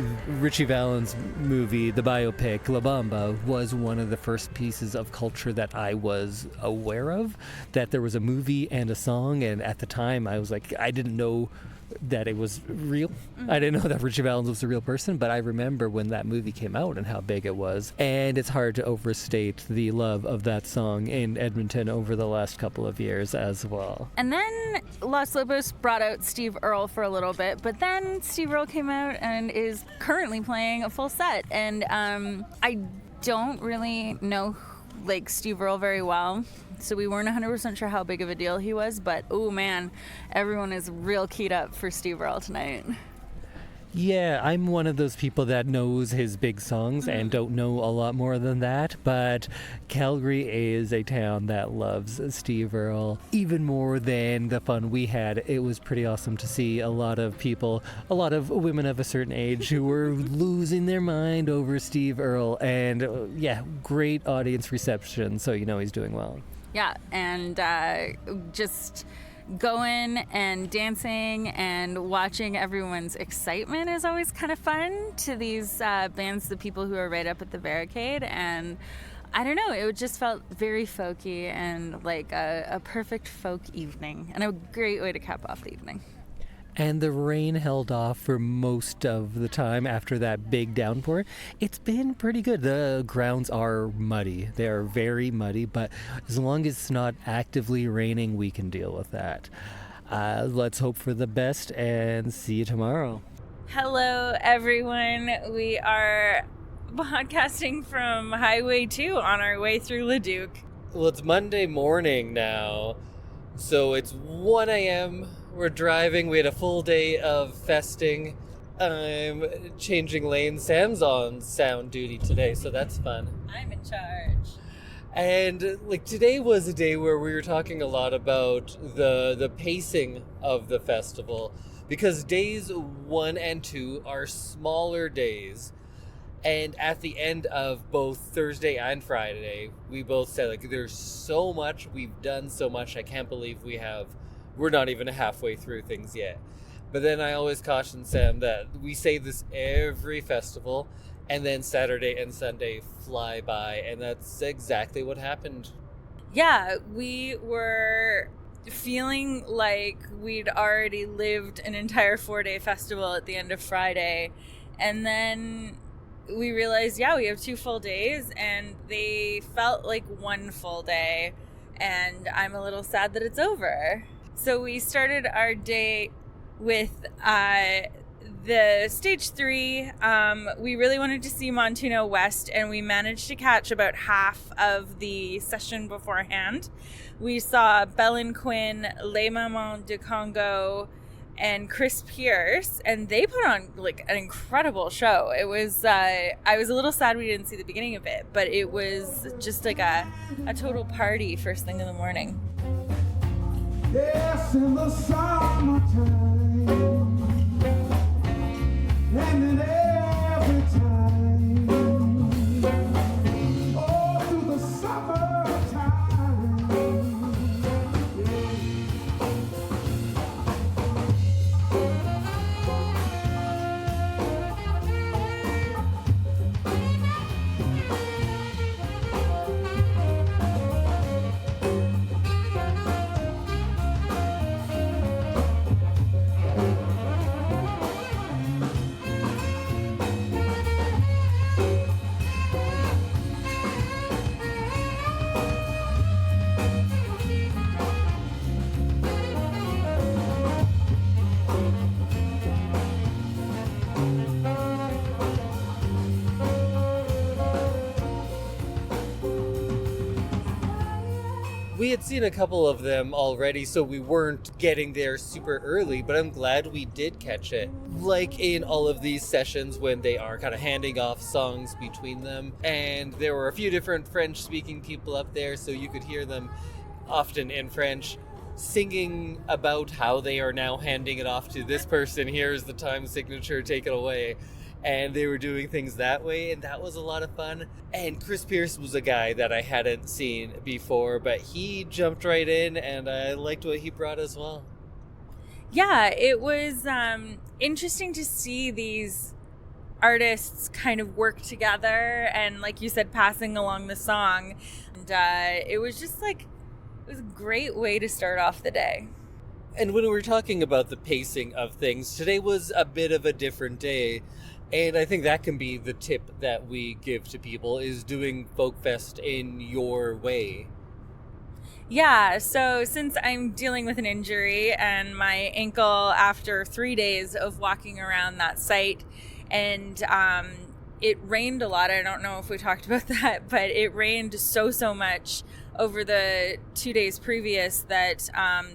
Richie Valens' movie, the biopic La Bamba, was one of the first pieces of culture that I was aware of, that there was a movie and a song, and at the time I was like, I didn't know that it was real. I didn't know that Richie Valens was a real person, but I remember when that movie came out and how big it was. And it's hard to overstate the love of that song in Edmonton over the last couple of years as well. And then Los Lobos brought out Steve Earle for a little bit, but then Steve Earle came out and is currently playing a full set. And I don't really know like Steve Earle very well, so we weren't 100% sure how big of a deal he was, but oh man, everyone is real keyed up for Steve Earle tonight. Yeah, I'm one of those people that knows his big songs and don't know a lot more than that, but Calgary is a town that loves Steve Earle even more than the fun we had. It was pretty awesome to see a lot of people, a lot of women of a certain age who were losing their mind over Steve Earle, and yeah, great audience reception, so you know he's doing well. Yeah, and just going and dancing and watching everyone's excitement is always kind of fun to these bands, the people who are right up at the barricade. And I don't know, it just felt very folky and like a perfect folk evening and a great way to cap off the evening. And the rain held off for most of the time after that big downpour. It's been pretty good. The grounds are muddy. They are very muddy, but as long as it's not actively raining, we can deal with that. Let's hope for the best and see you tomorrow. Hello, everyone. We are podcasting from Highway 2 on our way through Leduc. Well, it's Monday morning now, so it's 1 a.m. We're driving. We had a full day of festing. I'm changing lanes. Sam's on sound duty today, so that's fun. I'm in charge. And like today was a day where we were talking a lot about the pacing of the festival, because days 1 and 2 are smaller days. And at the end of both Thursday and Friday, we both said, like, there's so much, we've done so much, I can't believe we're not even halfway through things yet. But then I always caution Sam that we say this every festival, and then Saturday and Sunday fly by, and that's exactly what happened. Yeah, we were feeling like we'd already lived an entire 4-day festival at the end of Friday, and then we realized, yeah, we have 2 full days, and they felt like 1 full day, and I'm a little sad that it's over. So we started our day with the stage 3. We really wanted to see Montano West, and we managed to catch about half of the session beforehand. We saw Bellin Quinn, Les Mamans de Congo, and Chris Pierce, and they put on like an incredible show. It was I was a little sad we didn't see the beginning of it, but it was just like a total party first thing in the morning. Yes, in the summertime, and then every time, oh, through the summertime, We had seen a couple of them already, so we weren't getting there super early, but I'm glad we did catch it. Like in all of these sessions when they are kind of handing off songs between them, and there were a few different French-speaking people up there, so you could hear them often in French singing about how they are now handing it off to this person. Here's the time signature, take it away. And they were doing things that way, and that was a lot of fun. And Chris Pierce was a guy that I hadn't seen before, but he jumped right in, and I liked what he brought as well. Yeah, it was interesting to see these artists kind of work together and, like you said, passing along the song. And it was just like, it was a great way to start off the day. And when we were talking about the pacing of things, today was a bit of a different day. And I think that can be the tip that we give to people, is doing Folkfest in your way. Yeah, so since I'm dealing with an injury and my ankle after 3 days of walking around that site, and it rained a lot. I don't know if we talked about that, but it rained so much over the 2 days previous that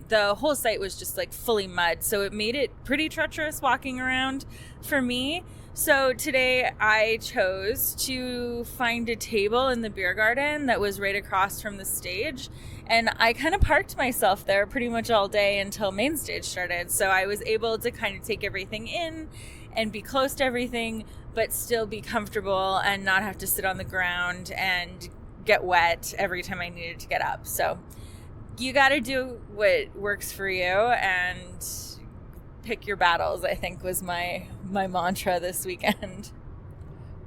the whole site was just like fully mud. So it made it pretty treacherous walking around for me. So today I chose to find a table in the beer garden that was right across from the stage. And I kind of parked myself there pretty much all day until main stage started. So I was able to kind of take everything in and be close to everything, but still be comfortable and not have to sit on the ground and get wet every time I needed to get up. So you got to do what works for you and pick your battles, I think was my mantra this weekend.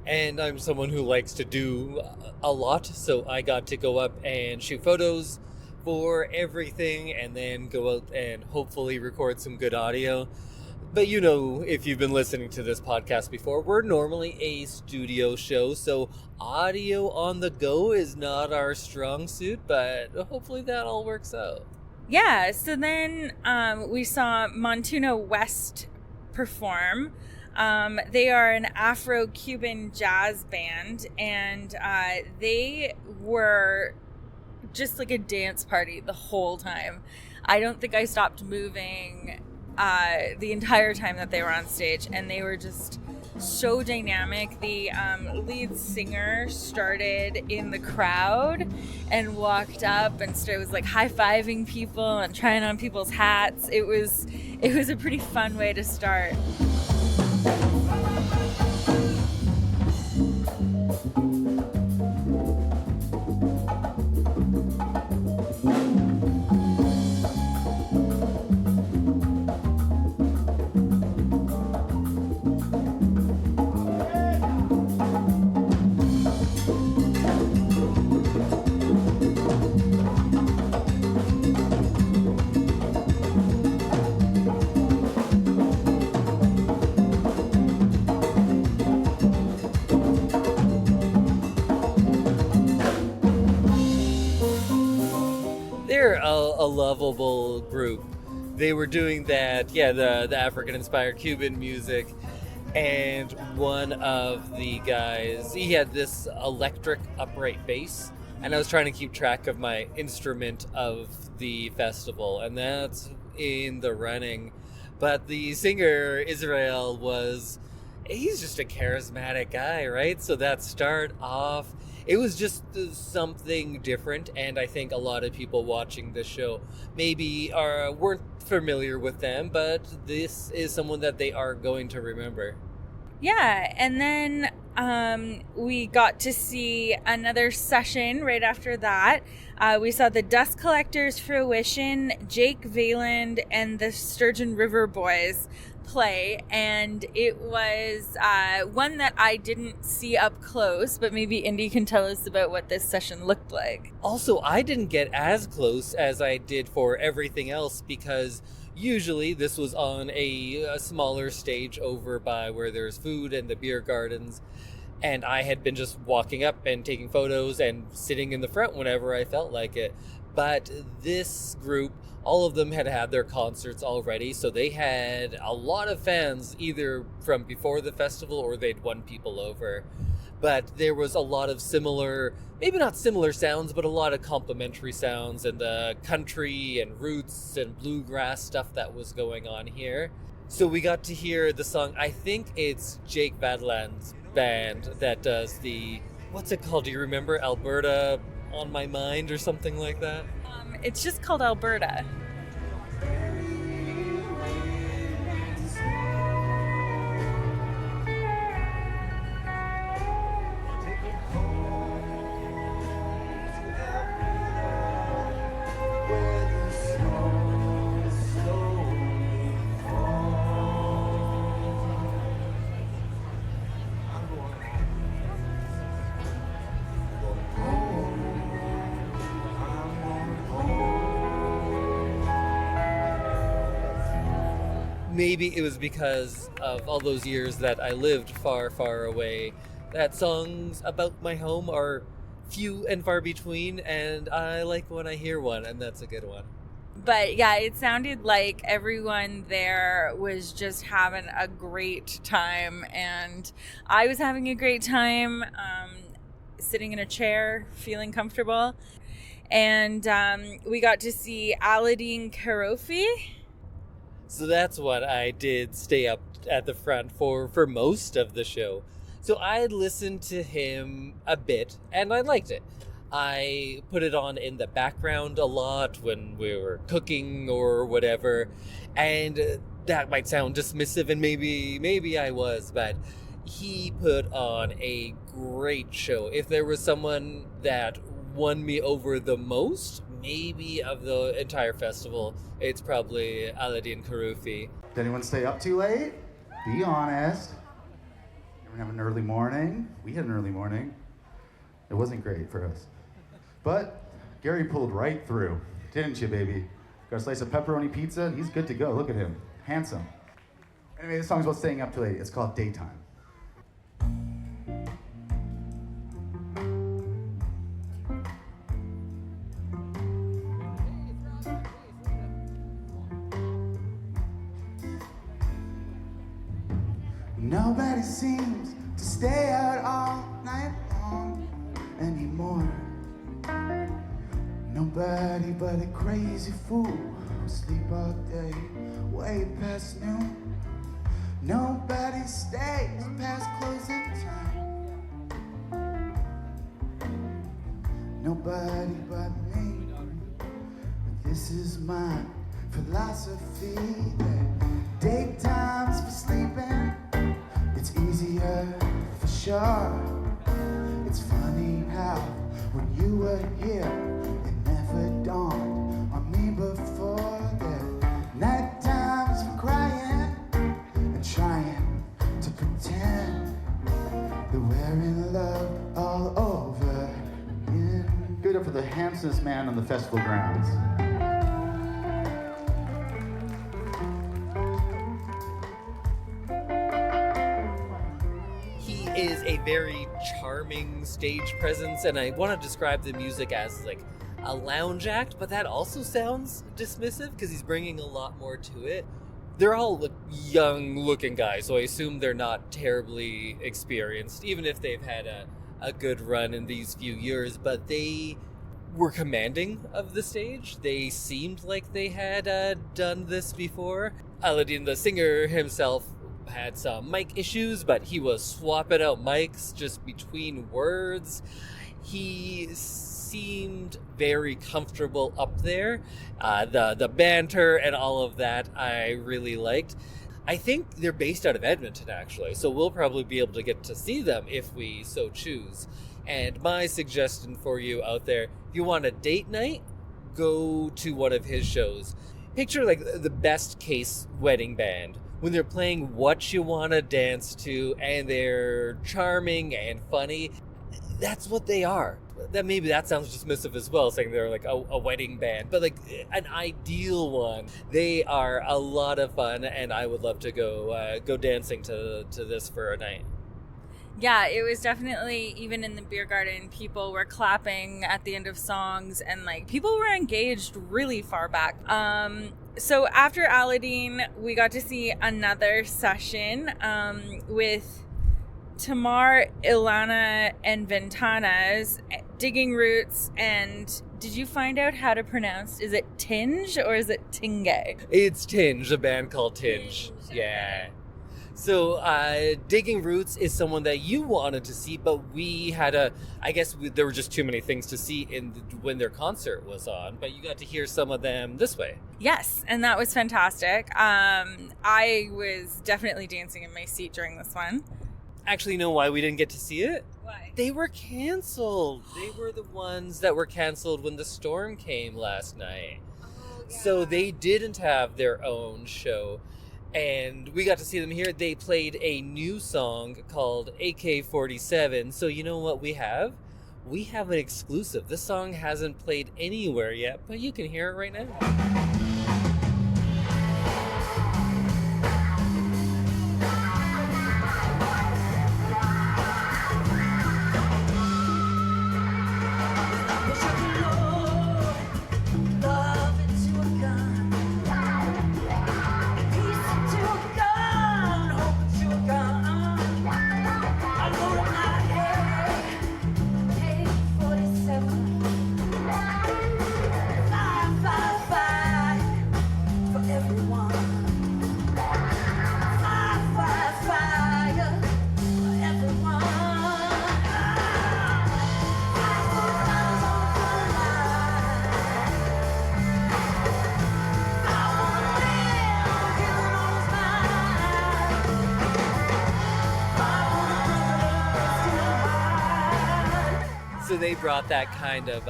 And I'm someone who likes to do a lot, so I got to go up and shoot photos for everything and then go out and hopefully record some good audio. But you know, if you've been listening to this podcast before, we're normally a studio show, so audio on the go is not our strong suit, but hopefully that all works out. Yeah, so then we saw Montuno West perform. They are an Afro-Cuban jazz band, and they were just like a dance party the whole time. I don't think I stopped moving the entire time that they were on stage, and they were just so dynamic. The lead singer started in the crowd and walked up and was like high-fiving people and trying on people's hats. It was a pretty fun way to start. They're a lovable group. They were doing that, the African-inspired Cuban music, and one of the guys, he had this electric upright bass, and I was trying to keep track of my instrument of the festival, and that's in the running. But the singer, Israel, he's just a charismatic guy, right? So that start off, it was just something different, and I think a lot of people watching this show maybe weren't familiar with them, but this is someone that they are going to remember. Yeah, and then we got to see another session right after that. We saw the Dust Collectors Fruition, Jake Valand, and the Sturgeon River Boys play, and it was one that I didn't see up close, but maybe Indy can tell us about what this session looked like. Also, I didn't get as close as I did for everything else because usually this was on a smaller stage over by where there's food and the beer gardens, and I had been just walking up and taking photos and sitting in the front whenever I felt like it. But this group, all of them had their concerts already, so they had a lot of fans either from before the festival or they'd won people over. But there was a lot of similar, maybe not similar sounds, but a lot of complementary sounds and the country and roots and bluegrass stuff that was going on here. So we got to hear the song, I think it's Jake Valand's band that does the, what's it called? Do you remember? Alberta on My Mind or something like that? It's just called Alberta. Maybe it was because of all those years that I lived far, far away, that songs about my home are few and far between, and I like when I hear one, and that's a good one. But yeah, it sounded like everyone there was just having a great time, and I was having a great time, sitting in a chair, feeling comfortable. And we got to see Aladdin Karofi. So that's what I did stay up at the front for most of the show. So I listened to him a bit, and I liked it. I put it on in the background a lot when we were cooking or whatever, and that might sound dismissive, and maybe I was, but he put on a great show. If there was someone that won me over the most, maybe of the entire festival, it's probably Aladdin Karofi. Did anyone stay up too late? Be honest. Anyone have an early morning? We had an early morning. It wasn't great for us. But Gary pulled right through, didn't you, baby? Got a slice of pepperoni pizza, and he's good to go. Look at him, handsome. Anyway, this song's about staying up too late. It's called Daytime. Nobody seems to stay out all night long anymore. Nobody but a crazy fool who sleep all day, way past noon. Nobody stays past closing time. Nobody but me. But this is my philosophy that daytime's for sleeping. It's easier for sure. It's funny how when you were here, it never dawned on me before that night times for crying and trying to pretend that we're in love all over again. Give it up for the handsomest man on the festival grounds. Is a very charming stage presence, and I want to describe the music as like a lounge act, but that also sounds dismissive because he's bringing a lot more to it. They're all young looking guys, so I assume they're not terribly experienced, even if they've had a good run in these few years, but they were commanding of the stage. They seemed like they had done this before. Aladdin, the singer himself, had some mic issues, but he was swapping out mics just between words. He seemed very comfortable up there. The banter and all of that I really liked. I think they're based out of Edmonton, actually, so we'll probably be able to get to see them if we so choose. And my suggestion for you out there, if you want a date night, go to one of his shows. Picture like the best case wedding band, when they're playing What You Wanna Dance To, and they're charming and funny. That's what they are. Maybe that sounds dismissive as well, saying they're like a wedding band, but like an ideal one. They are a lot of fun, and I would love to go dancing to this for a night. Yeah, it was definitely, even in the beer garden, people were clapping at the end of songs, and like people were engaged really far back. So after Aladdin, we got to see another session with Tamar, Ilana, and Ventanas, Digging Roots, and did you find out how to pronounce, is it Tinge or is it Tinge? It's Tinge, a band called Tinge. Yeah. So Digging Roots is someone that you wanted to see, but we had there were just too many things to see when their concert was on, but you got to hear some of them this way. Yes, and that was fantastic. I was definitely dancing in my seat during this one. Actually, you know why we didn't get to see it? Why? They were canceled. They were the ones that were canceled when the storm came last night. Oh, yeah. So they didn't have their own show. And we got to see them here. They played a new song called AK-47. So you know what we have? We have an exclusive. This song hasn't played anywhere yet, but you can hear it right now. Love into a gun. they brought that kind of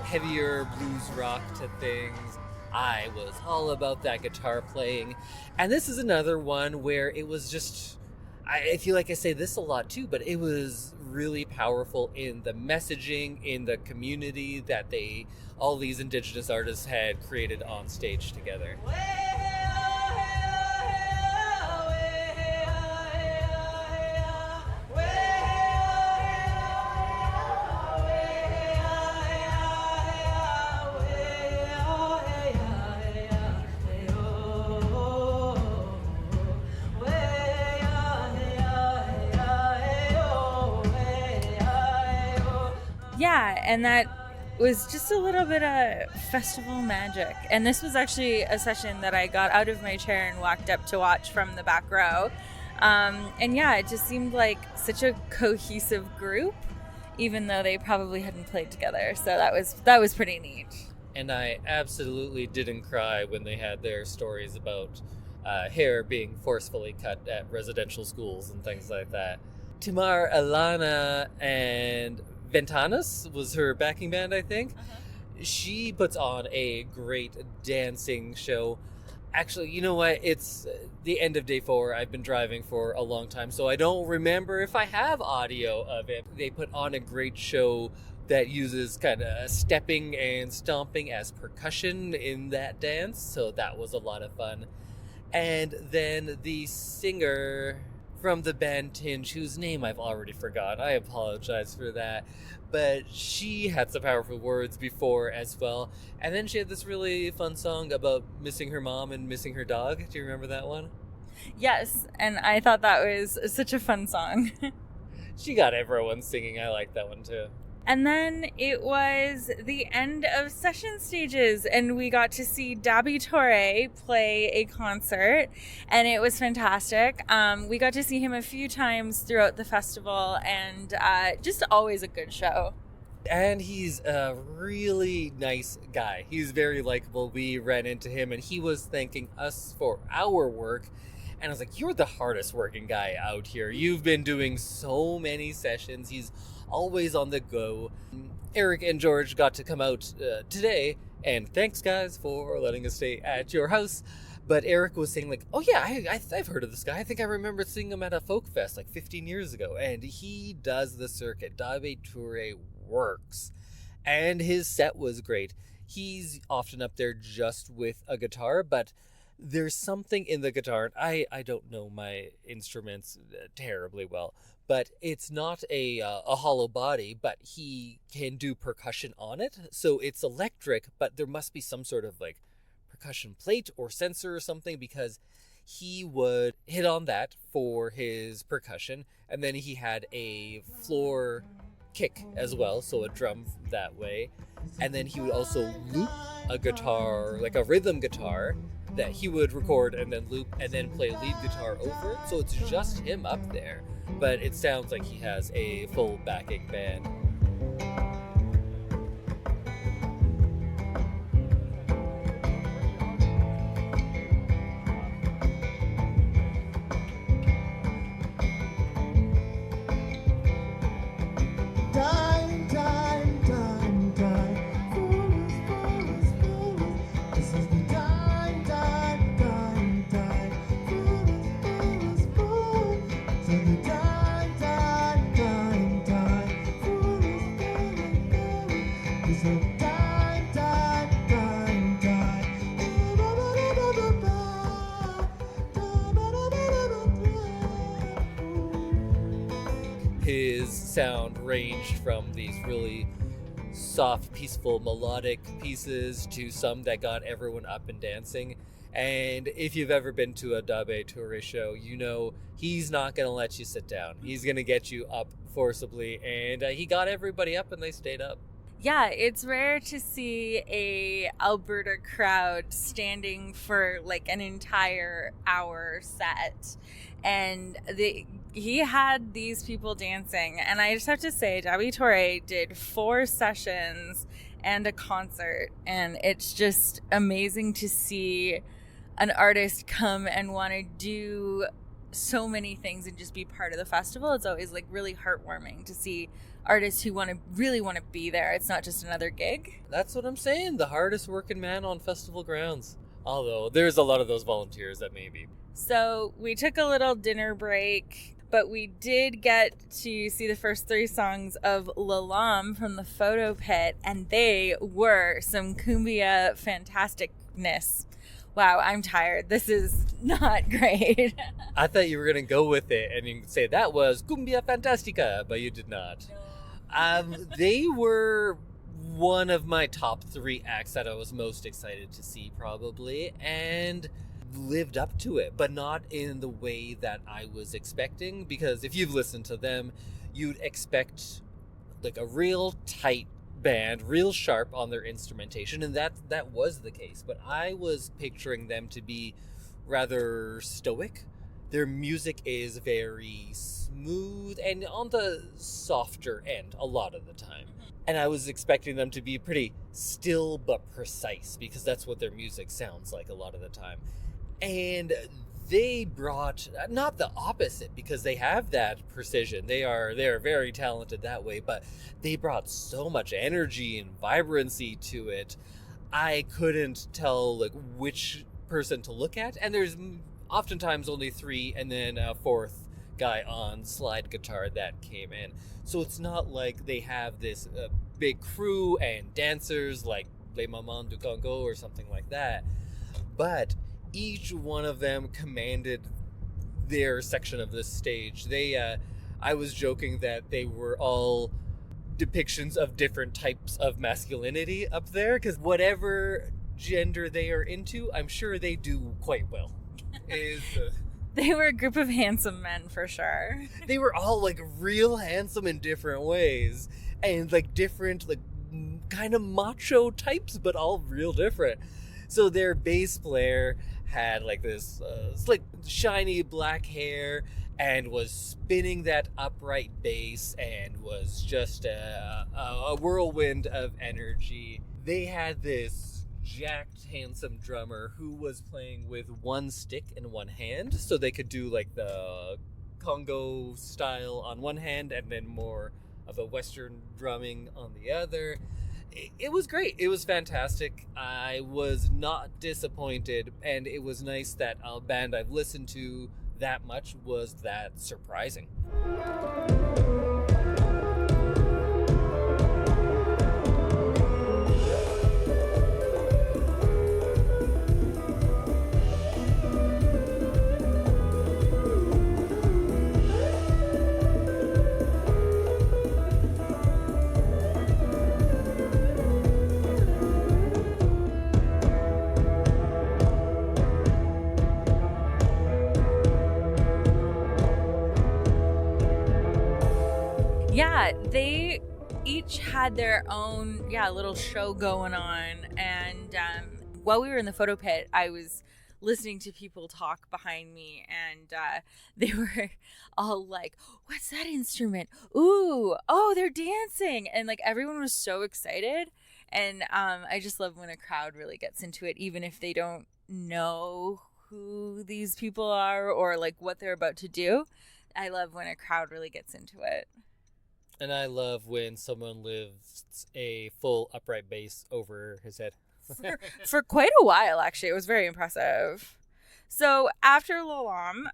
heavier blues rock to things. I was all about that guitar playing. And this is another one where it was just, I feel like I say this a lot too, but it was really powerful in the messaging, in the community that all these Indigenous artists had created on stage together. Yeah, and that was just a little bit of festival magic. And this was actually a session that I got out of my chair and walked up to watch from the back row. And yeah, it just seemed like such a cohesive group, even though they probably hadn't played together. So that was pretty neat. And I absolutely didn't cry when they had their stories about hair being forcefully cut at residential schools and things like that. Timar Alana and Ventanas was her backing band, I think. She puts on a great dancing show. Actually, you know what? It's the end of day 4. I've been driving for a long time, so I don't remember if I have audio of it. They put on a great show that uses kind of stepping and stomping as percussion in that dance, so that was a lot of fun. And then the singer from the band Tinge, whose name I've already forgotten. I apologize for that. But she had some powerful words before as well. And then she had this really fun song about missing her mom and missing her dog. Do you remember that one? Yes, and I thought that was such a fun song. She got everyone singing. I like that one too. And then it was the end of session stages, and we got to see Dabi Torre play a concert, and it was fantastic. We got to see him a few times throughout the festival, and just always a good show. And he's a really nice guy. He's very likable. We ran into him, and he was thanking us for our work. And I was like, you're the hardest working guy out here. You've been doing so many sessions. He's always on the go. Eric and George got to come out today, and thanks guys for letting us stay at your house. But Eric was saying like, oh yeah, I've heard of this guy. I think I remember seeing him at a folk fest like 15 years ago, and he does the circuit. Dabi Torre works, and his set was great. He's often up there just with a guitar, but there's something in the guitar. I don't know my instruments terribly well, but it's not a hollow body, but he can do percussion on it. So it's electric, but there must be some sort of like percussion plate or sensor or something, because he would hit on that for his percussion. And then he had a floor kick as well, so a drum that way. And then he would also loop a guitar, like a rhythm guitar, that he would record and then loop and then play lead guitar over it. So it's just him up there, but it sounds like he has a full backing band. Dime, dime, dime, dime. Foolish, foolish, foolish. This is the dime, dime, dime, dime. Foolish, foolish, foolish. This is the dime, dime, dime, dime. Foolish, foolish, foolish. This is the dime, dime, dime, dime. His sound ranged from these really soft, peaceful, melodic pieces to some that got everyone up and dancing. And if you've ever been to a Dabi Torre show, you know he's not going to let you sit down. He's going to get you up forcibly, and he got everybody up and they stayed up. Yeah, it's rare to see a Alberta crowd standing for like an entire hour set. And he had these people dancing. And I just have to say, Dabi Torre did 4 sessions and a concert. And it's just amazing to see an artist come and want to do so many things and just be part of the festival. It's always like really heartwarming to see artists who really want to be there. It's not just another gig. That's what I'm saying. The hardest working man on festival grounds. Although there's a lot of those volunteers that maybe. So we took a little dinner break, but we did get to see the first 3 songs of Lalam from the photo pit, and they were some cumbia fantasticness. Wow, I'm tired. This is not great. I thought you were going to go with it and you could say that was Cumbia Fantastica, but you did not. They were one of my top 3 acts that I was most excited to see, probably, and lived up to it, but not in the way that I was expecting, because if you've listened to them, you'd expect like a real tight band, real sharp on their instrumentation, and that was the case, but I was picturing them to be rather stoic. Their music is very smooth and on the softer end a lot of the time. And I was expecting them to be pretty still but precise, because that's what their music sounds like a lot of the time. And they brought not the opposite, because they have that precision. They are very talented that way, but they brought so much energy and vibrancy to it. I couldn't tell like which person to look at, and there's oftentimes only 3 and then a 4th guy on slide guitar that came in. So it's not like they have this big crew and dancers like Les Mamans du Congo or something like that. But each one of them commanded their section of the stage. I was joking that they were all depictions of different types of masculinity up there, because whatever gender they are into, I'm sure they do quite well. They were a group of handsome men for sure. They were all like real handsome in different ways, and like different, like kind of macho types, but all real different. So their bass player had like this like shiny black hair and was spinning that upright bass and was just a whirlwind of energy. They had this jacked, handsome drummer who was playing with one stick in one hand, so they could do like the Congo style on one hand and then more of a Western drumming on the other. It was great. It was fantastic. I was not disappointed, and it was nice that a band I've listened to that much was that surprising. Yeah, they each had their own little show going on, and while we were in the photo pit, I was listening to people talk behind me, and they were all like, "What's that instrument? Ooh, oh, they're dancing!" And like everyone was so excited, and I just love when a crowd really gets into it, even if they don't know who these people are or like what they're about to do. I love when a crowd really gets into it. And I love when someone lifts a full upright bass over his head. For quite a while, actually. It was very impressive. So after Lalam,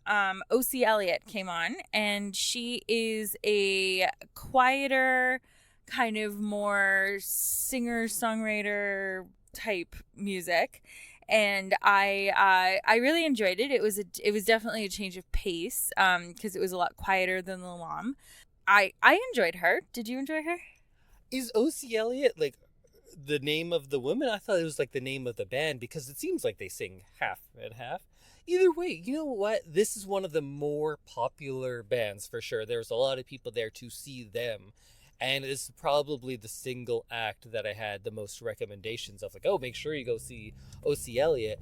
O.C. Elliott came on, and she is a quieter, kind of more singer-songwriter type music. And I really enjoyed it. It was definitely a change of pace, because it was a lot quieter than Lalam. I enjoyed her. Did you enjoy her? Is O.C. Elliott like the name of the woman? I thought it was like the name of the band, because it seems like they sing half and half. Either way, you know what? This is one of the more popular bands for sure. There's a lot of people there to see them. And it's probably the single act that I had the most recommendations of. Like, oh, make sure you go see O.C. Elliott.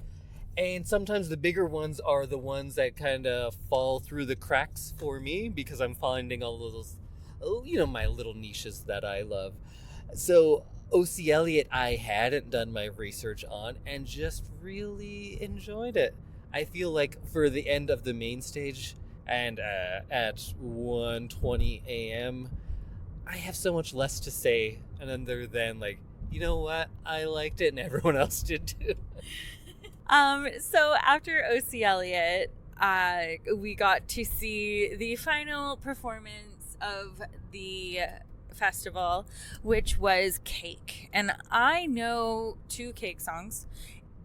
And sometimes the bigger ones are the ones that kind of fall through the cracks for me, because I'm finding all of those, my little niches that I love. So O.C. Elliott, I hadn't done my research on and just really enjoyed it. I feel like for the end of the main stage, And at 1:20 a.m., I have so much less to say, and other than like, you know what, I liked it, and everyone else did too. So after O.C. Elliott, we got to see the final performance of the festival, which was Cake. And I know 2 Cake songs.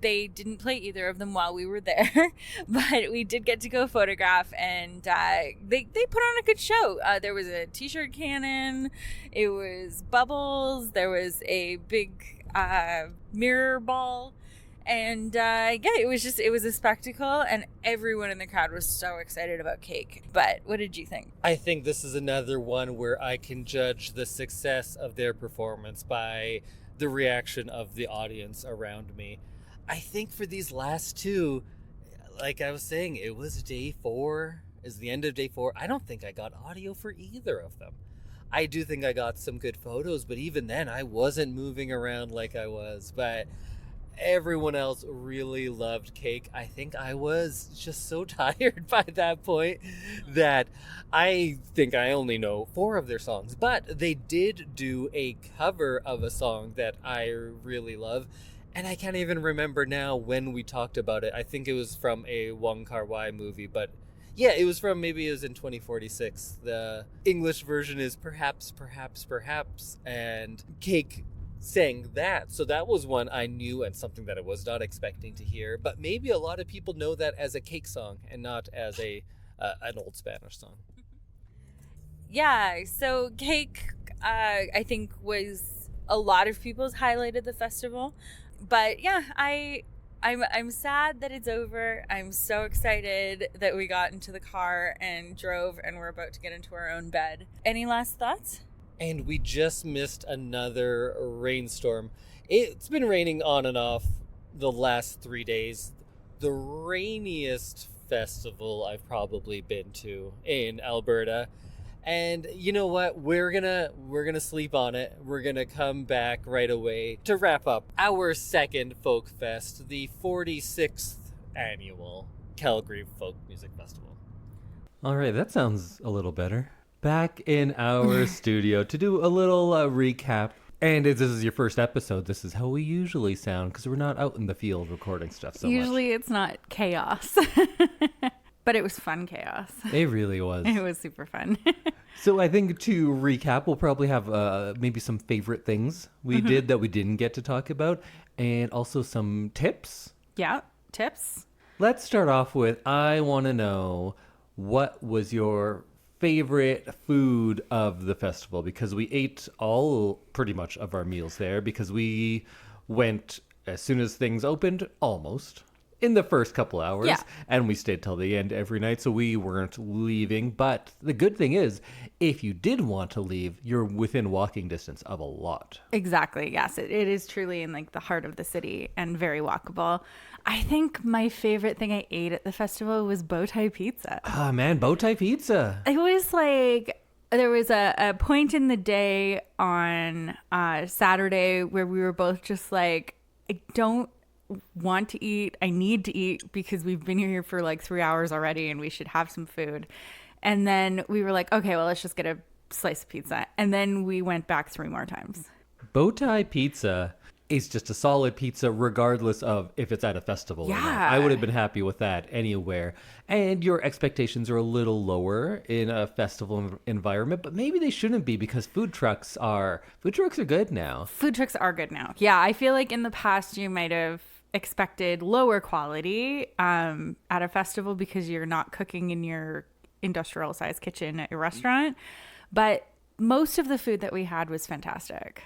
They didn't play either of them while we were there, but we did get to go photograph, and they put on a good show. There was a t-shirt cannon, it was bubbles, there was a big mirror ball, and it was a spectacle, and everyone in the crowd was so excited about Cake. But what did you think? I think this is another one where I can judge the success of their performance by the reaction of the audience around me. I think for these last 2, like I was saying, it was day 4, is the end of day 4. I don't think I got audio for either of them. I do think I got some good photos, but even then I wasn't moving around like I was. But everyone else really loved Cake. I think I was just so tired by that point that I think I only know 4 of their songs. But they did do a cover of a song that I really love. And I can't even remember now when we talked about it. I think it was from a Wong Kar-wai movie, but yeah, it was in 2046. The English version is Perhaps, Perhaps, Perhaps, and Cake sang that. So that was one I knew and something that I was not expecting to hear. But maybe a lot of people know that as a Cake song and not as an old Spanish song. Yeah, so Cake, I think, was a lot of people's highlight of the festival. But yeah, I'm sad that it's over. I'm so excited that we got into the car and drove, and we're about to get into our own bed. Any last thoughts? And we just missed another rainstorm. It's been raining on and off the last 3 days. The rainiest festival I've probably been to in Alberta. And you know what? We're gonna sleep on it. We're gonna come back right away to wrap up our second Folk Fest, the 46th annual Calgary Folk Music Festival. All right, that sounds a little better. Back in our studio to do a little recap. And if this is your first episode, this is how we usually sound, because we're not out in the field recording stuff so much. Usually it's not chaos. But it was fun chaos. It really was. It was super fun. So I think to recap, we'll probably have maybe some favorite things we did that we didn't get to talk about, and also some tips. Yeah, tips. Let's start off with, I want to know, what was your favorite food of the festival? Because we ate all pretty much of our meals there, because we went as soon as things opened, almost. In the first couple hours, yeah. And we stayed till the end every night, so we weren't leaving. But the good thing is, if you did want to leave, you're within walking distance of a lot. Exactly, yes. It is truly in like the heart of the city and very walkable. I think my favorite thing I ate at the festival was bow tie pizza. Ah, man, bow tie pizza. It was like, there was a point in the day on Saturday where we were both just like, I don't want to eat, I need to eat, because we've been here for like 3 hours already and we should have some food. And then we were like, okay, well, let's just get a slice of pizza. And then we went back 3 more times. Bow tie pizza is just a solid pizza regardless of if it's at a festival or not. I would have been happy with that anywhere. And your expectations are a little lower in a festival environment, but maybe they shouldn't be, because food trucks are good now. Food trucks are good now. Yeah, I feel like in the past you might have expected lower quality at a festival because you're not cooking in your industrial sized kitchen at your restaurant. But most of the food that we had was fantastic.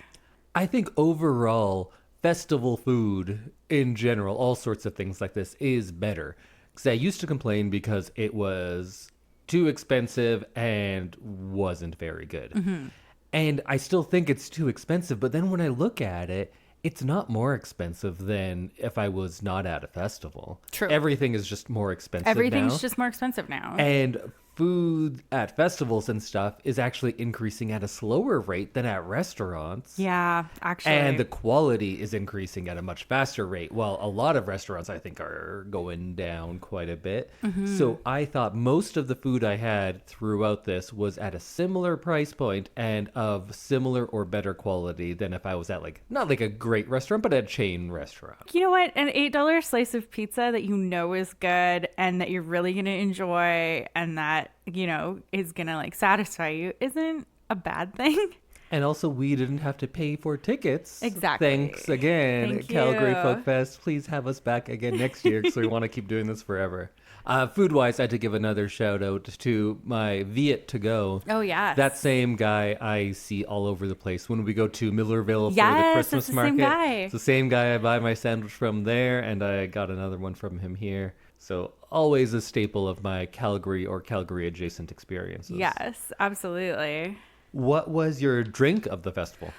I think overall, festival food in general, all sorts of things like this, is better. Because I used to complain because it was too expensive and wasn't very good. Mm-hmm. And I still think it's too expensive. But then when I look at it, it's not more expensive than if I was not at a festival. True. Everything is just more expensive now. Everything's just more expensive now. And food at festivals and stuff is actually increasing at a slower rate than at restaurants. Yeah, actually. And the quality is increasing at a much faster rate, while a lot of restaurants, I think, are going down quite a bit. So I thought most of the food I had throughout this was at a similar price point and of similar or better quality than if I was at, like, not like a great restaurant, but a chain restaurant. You know what? An $8 slice of pizza that you know is good and that you're really going to enjoy and that, you know, is going to like satisfy you isn't a bad thing. And also, we didn't have to pay for tickets. Exactly. Thanks again, Thank Calgary you. Folk Fest. Please have us back again next year because we want to keep doing this forever. Food-wise, I had to give another shout-out to my Viet to go. Oh, yes. That same guy I see all over the place. When we go to Millerville for the Yes, Christmas it's the market, same guy. it's the same guy I buy my sandwich from there, and I got another one from him here. So always a staple of my Calgary or Calgary-adjacent experiences. Yes, absolutely. What was your drink of the festival?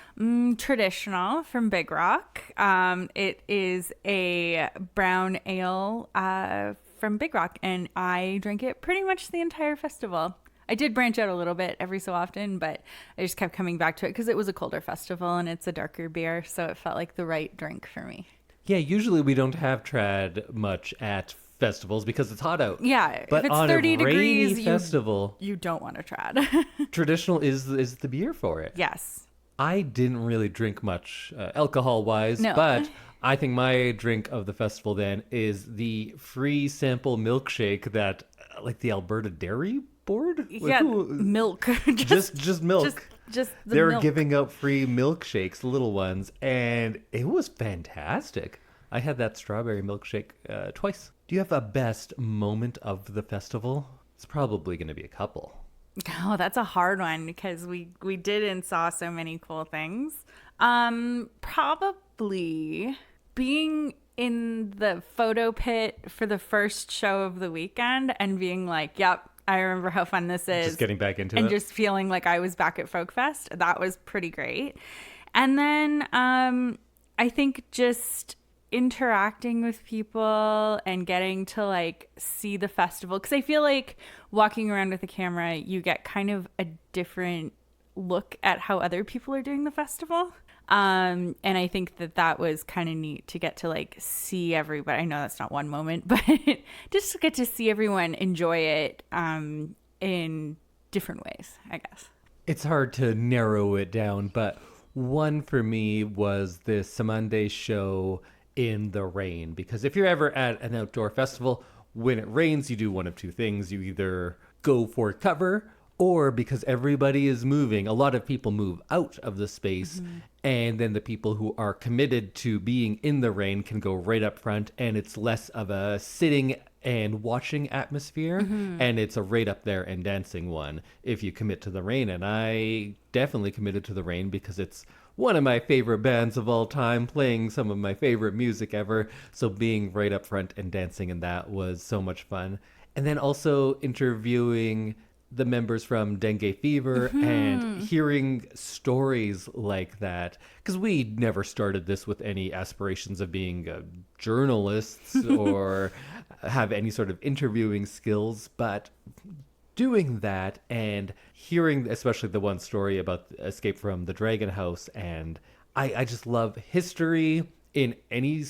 Traditional from Big Rock. It is a brown ale from Big Rock, and I drank it pretty much the entire festival. I did branch out a little bit every so often, but I just kept coming back to it because it was a colder festival and it's a darker beer, so it felt like the right drink for me. Yeah, usually we don't have trad much at festivals because it's hot out. Yeah, but if it's on 30 a rainy degrees, festival, you don't want to trad. traditional is the beer for it. Yes. I didn't really drink much alcohol-wise, No. but I think my drink of the festival then is the free sample milkshake that, like the Alberta Dairy Board? Yeah, milk. Just milk. Just the They were milk. giving out free milkshakes, little ones, and it was fantastic. I had that strawberry milkshake twice. Do you have a best moment of the festival? It's probably going to be a couple. Oh, that's a hard one because we did and saw so many cool things. Probably being in the photo pit for the first show of the weekend and being like, yep, I remember how fun this is. Just getting back into and it. just feeling like I was back at Folk Fest. That was pretty great. And then I think just interacting with people and getting to like see the festival, because I feel like walking around with a camera you get kind of a different look at how other people are doing the festival, and I think that was kind of neat to get to like see everybody. I know that's not one moment, but just to get to see everyone enjoy it in different ways, I guess. It's hard to narrow it down, but one for me was the Cymande show in the rain, because if you're ever at an outdoor festival, when it rains, you do one of two things. You either go for cover, or because everybody is moving, a lot of people move out of the space, and then the people who are committed to being in the rain can go right up front, and it's less of a sitting and watching atmosphere, and it's a right up there and dancing one if you commit to the rain. And I definitely committed to the rain because it's one of my favorite bands of all time, playing some of my favorite music ever. So being right up front and dancing in that was so much fun. And then also interviewing the members from Dengue Fever and hearing stories like that. Because we never started this with any aspirations of being journalists or have any sort of interviewing skills, but doing that and hearing especially the one story about Escape from the Dragon House, and I just love history in any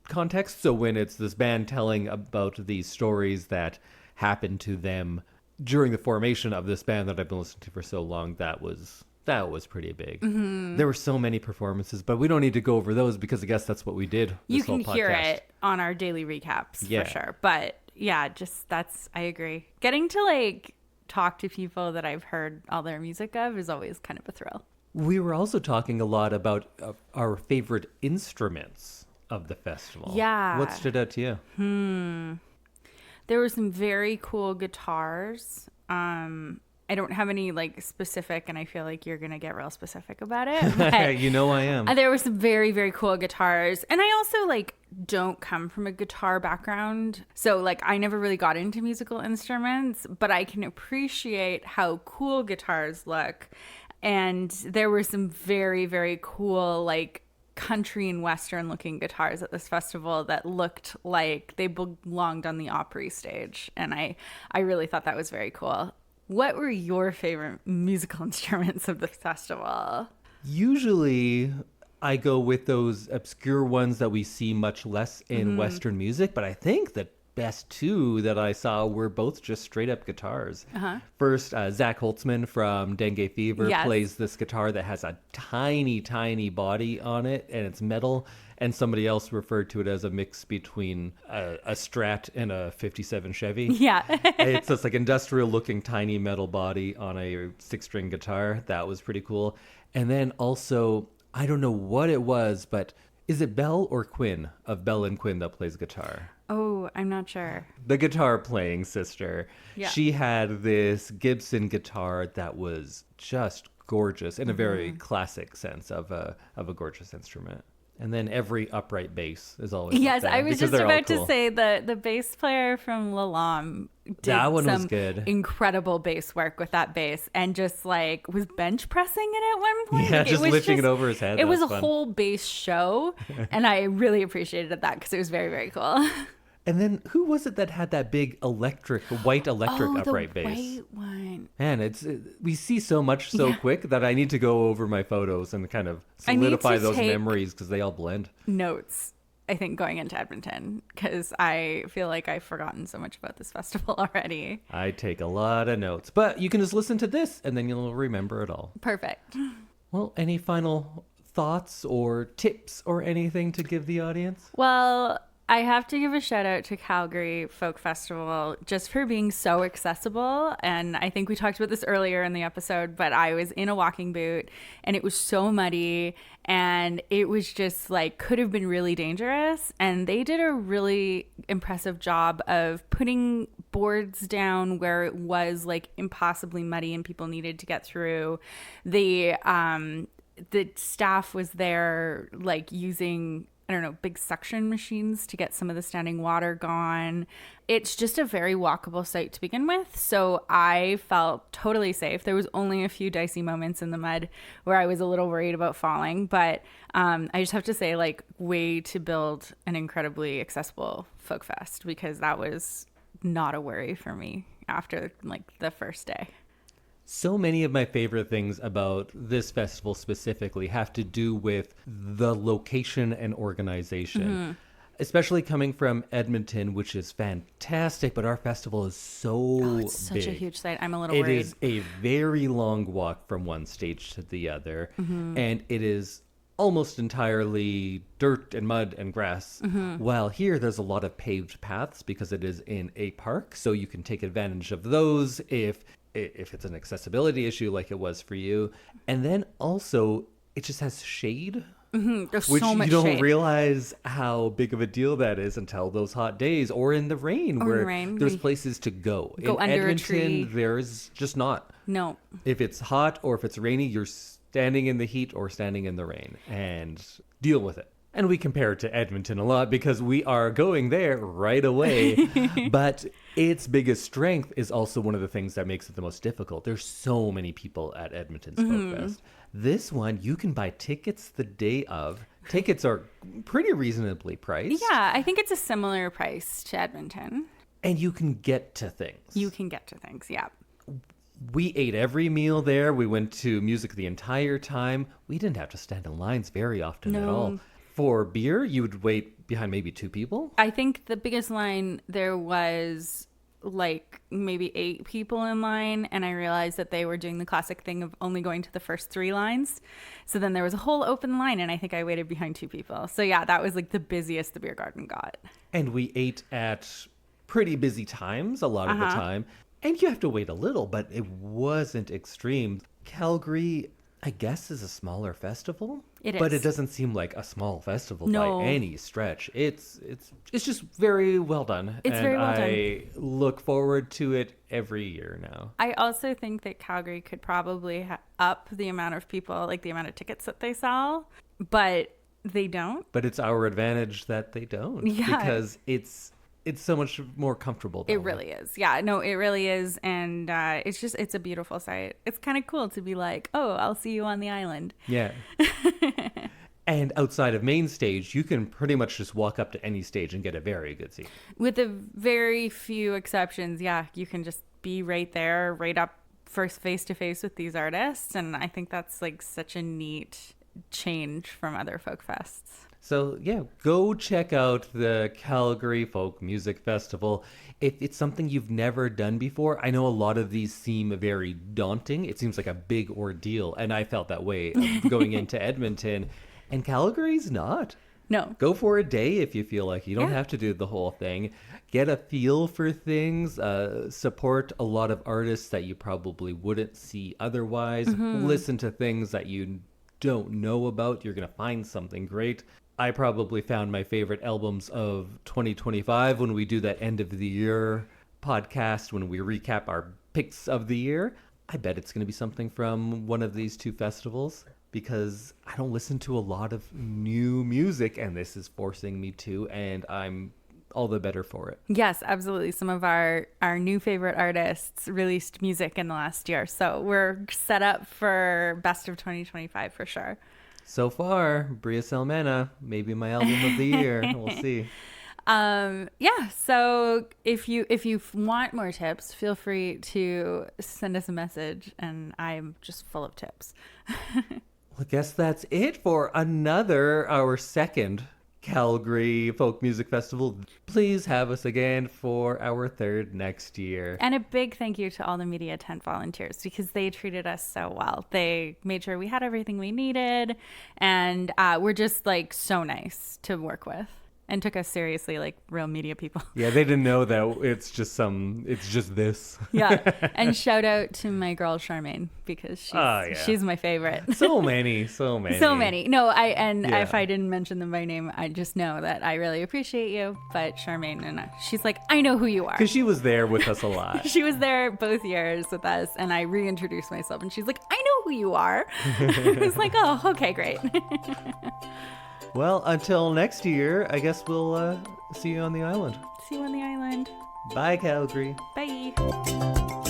context. So when it's this band telling about these stories that happened to them during the formation of this band that I've been listening to for so long, that was pretty big. There were so many performances, but we don't need to go over those because I guess that's what we did. You This can whole hear podcast. it on our daily recaps Yeah. for sure. But yeah, just I agree. Getting to like talk to people that I've heard all their music of is always kind of a thrill. We were also talking a lot about our favorite instruments of the festival. Yeah. What stood out to you? There were some very cool guitars. I don't have any like specific, and I feel like you're gonna get real specific about it. But You know I am. there were some very, very cool guitars. And I also like don't come from a guitar background. So like I never really got into musical instruments, but I can appreciate how cool guitars look. And there were some very, very cool like country and western looking guitars at this festival that looked like they belonged on the Opry stage. And I really thought that was very cool. What were your favorite musical instruments of the festival? Usually I go with those obscure ones that we see much less in Western music, but I think the best two that I saw were both just straight up guitars. First, Zach Holtzman from Dengue Fever plays this guitar that has a tiny, tiny body on it, and it's metal. And somebody else referred to it as a mix between a Strat and a 57 Chevy. Yeah. It's this like industrial looking tiny metal body on a 6-string guitar. That was pretty cool. And then also, I don't know what it was, but is it Belle or Quinn of Belle and Quinn that plays guitar? Oh, I'm not sure. The guitar playing sister. Yeah. She had this Gibson guitar that was just gorgeous in a very classic sense of a gorgeous instrument. And then every upright bass is always Yes, up there I was because just they're all about to cool. say the bass player from Lalam did That one was some good. incredible bass work with that bass, and just like was bench pressing it at one point. Yeah, Like, just lifting it over his head. It That was a fun. whole bass show, and I really appreciated that because it was very, very cool. And then who was it that had that big white electric upright the bass? white one. Man, we see so much so quick that I need to go over my photos and kind of I need solidify to those take memories because they all blend. Notes, I think, going into Edmonton, because I feel like I've forgotten so much about this festival already. I take a lot of notes, but you can just listen to this and then you'll remember it all. Perfect. Well, any final thoughts or tips or anything to give the audience? Well, I have to give a shout out to Calgary Folk Festival just for being so accessible. And I think we talked about this earlier in the episode, but I was in a walking boot and it was so muddy and it was just like could have been really dangerous. And they did a really impressive job of putting boards down where it was like impossibly muddy and people needed to get through. The staff was there like using, I don't know, big suction machines to get some of the standing water gone. It's just a very walkable site to begin with. So I felt totally safe. There was only a few dicey moments in the mud where I was a little worried about falling. But I just have to say, like, way to build an incredibly accessible folk fest, because that was not a worry for me after like the first day. So many of my favorite things about this festival specifically have to do with the location and organization, especially coming from Edmonton, which is fantastic, but our festival is so It's such a big. huge site. I'm a little It worried. is a very long walk from one stage to the other, and it is almost entirely dirt and mud and grass. While here, there's a lot of paved paths because it is in a park, so you can take advantage of those if it's an accessibility issue like it was for you. And then also, it just has shade. There's Which so much you don't shade. realize how big of a deal that is until those hot days or in the rain, Or in where the rain, there's we places to go. go in under a Edmonton, tree. there's just not. No. If it's hot or if it's rainy, you're standing in the heat or standing in the rain and deal with it. And we compare it to Edmonton a lot because we are going there right away. But its biggest strength is also one of the things that makes it the most difficult. There's so many people at Edmonton's Folk Fest. This one, you can buy tickets the day of. Tickets are pretty reasonably priced. Yeah, I think it's a similar price to Edmonton. And you can get to things. You can get to things, yeah. We ate every meal there. We went to music the entire time. We didn't have to stand in lines very often at all. For beer, you would wait behind maybe 2 people. I think the biggest line there was like maybe 8 people in line, and I realized that they were doing the classic thing of only going to the first 3 lines. So then there was a whole open line, and I think I waited behind 2 people. So yeah, that was like the busiest the beer garden got. And we ate at pretty busy times a lot of the time. And you have to wait a little, but it wasn't extreme. Calgary, I guess, is a smaller festival. It But is. it doesn't seem like a small festival No. by any stretch. It's just very well done. It's very well done. I look forward to it every year now. I also think that Calgary could probably up the amount of people, like the amount of tickets that they sell, but they don't. But it's our advantage that they don't. Yeah. Because it's so much more comfortable. It really is. Yeah, no, it really is. And it's a beautiful site. It's kind of cool to be like, oh, I'll see you on the island. Yeah. And outside of main stage, you can pretty much just walk up to any stage and get a very good seat. With a very few exceptions, yeah, you can just be right there, right up first face to face with these artists. And I think that's like such a neat change from other folk fests. So yeah, go check out the Calgary Folk Music Festival. If it's something you've never done before, I know a lot of these seem very daunting. It seems like a big ordeal, and I felt that way going into Edmonton. And Calgary's not. No. Go for a day if you feel like you don't have to do the whole thing. Get a feel for things. Support a lot of artists that you probably wouldn't see otherwise. Listen to things that you don't know about. You're going to find something great. I probably found my favorite albums of 2025 when we do that end of the year podcast, when we recap our picks of the year. I bet it's going to be something from one of these two festivals, because I don't listen to a lot of new music, and this is forcing me to, and I'm all the better for it. Yes, absolutely. Some of our new favorite artists released music in the last year, so we're set up for best of 2025 for sure. So far, Bria Salmena, maybe my album of the year. We'll see. Yeah, so if you want more tips, feel free to send us a message, and I'm just full of tips. Well, I guess that's it for our second Calgary Folk Music Festival. Please have us again for our third next year. And a big thank you to all the media tent volunteers, because they treated us so well. They made sure we had everything we needed, and we're just like so nice to work with, and took us seriously like real media people. Yeah, they didn't know that it's just this. Yeah, and shout out to my girl Charmaine, because she's my favorite. So many. So many. No, if I didn't mention them by name, I just know that I really appreciate you. But Charmaine, and she's like, I know who you are. Because she was there with us a lot. She was there both years with us, and I reintroduced myself, and she's like, I know who you are. I was like, oh, okay, great. Well, until next year, I guess we'll see you on the island. See you on the island. Bye, Calgary. Bye.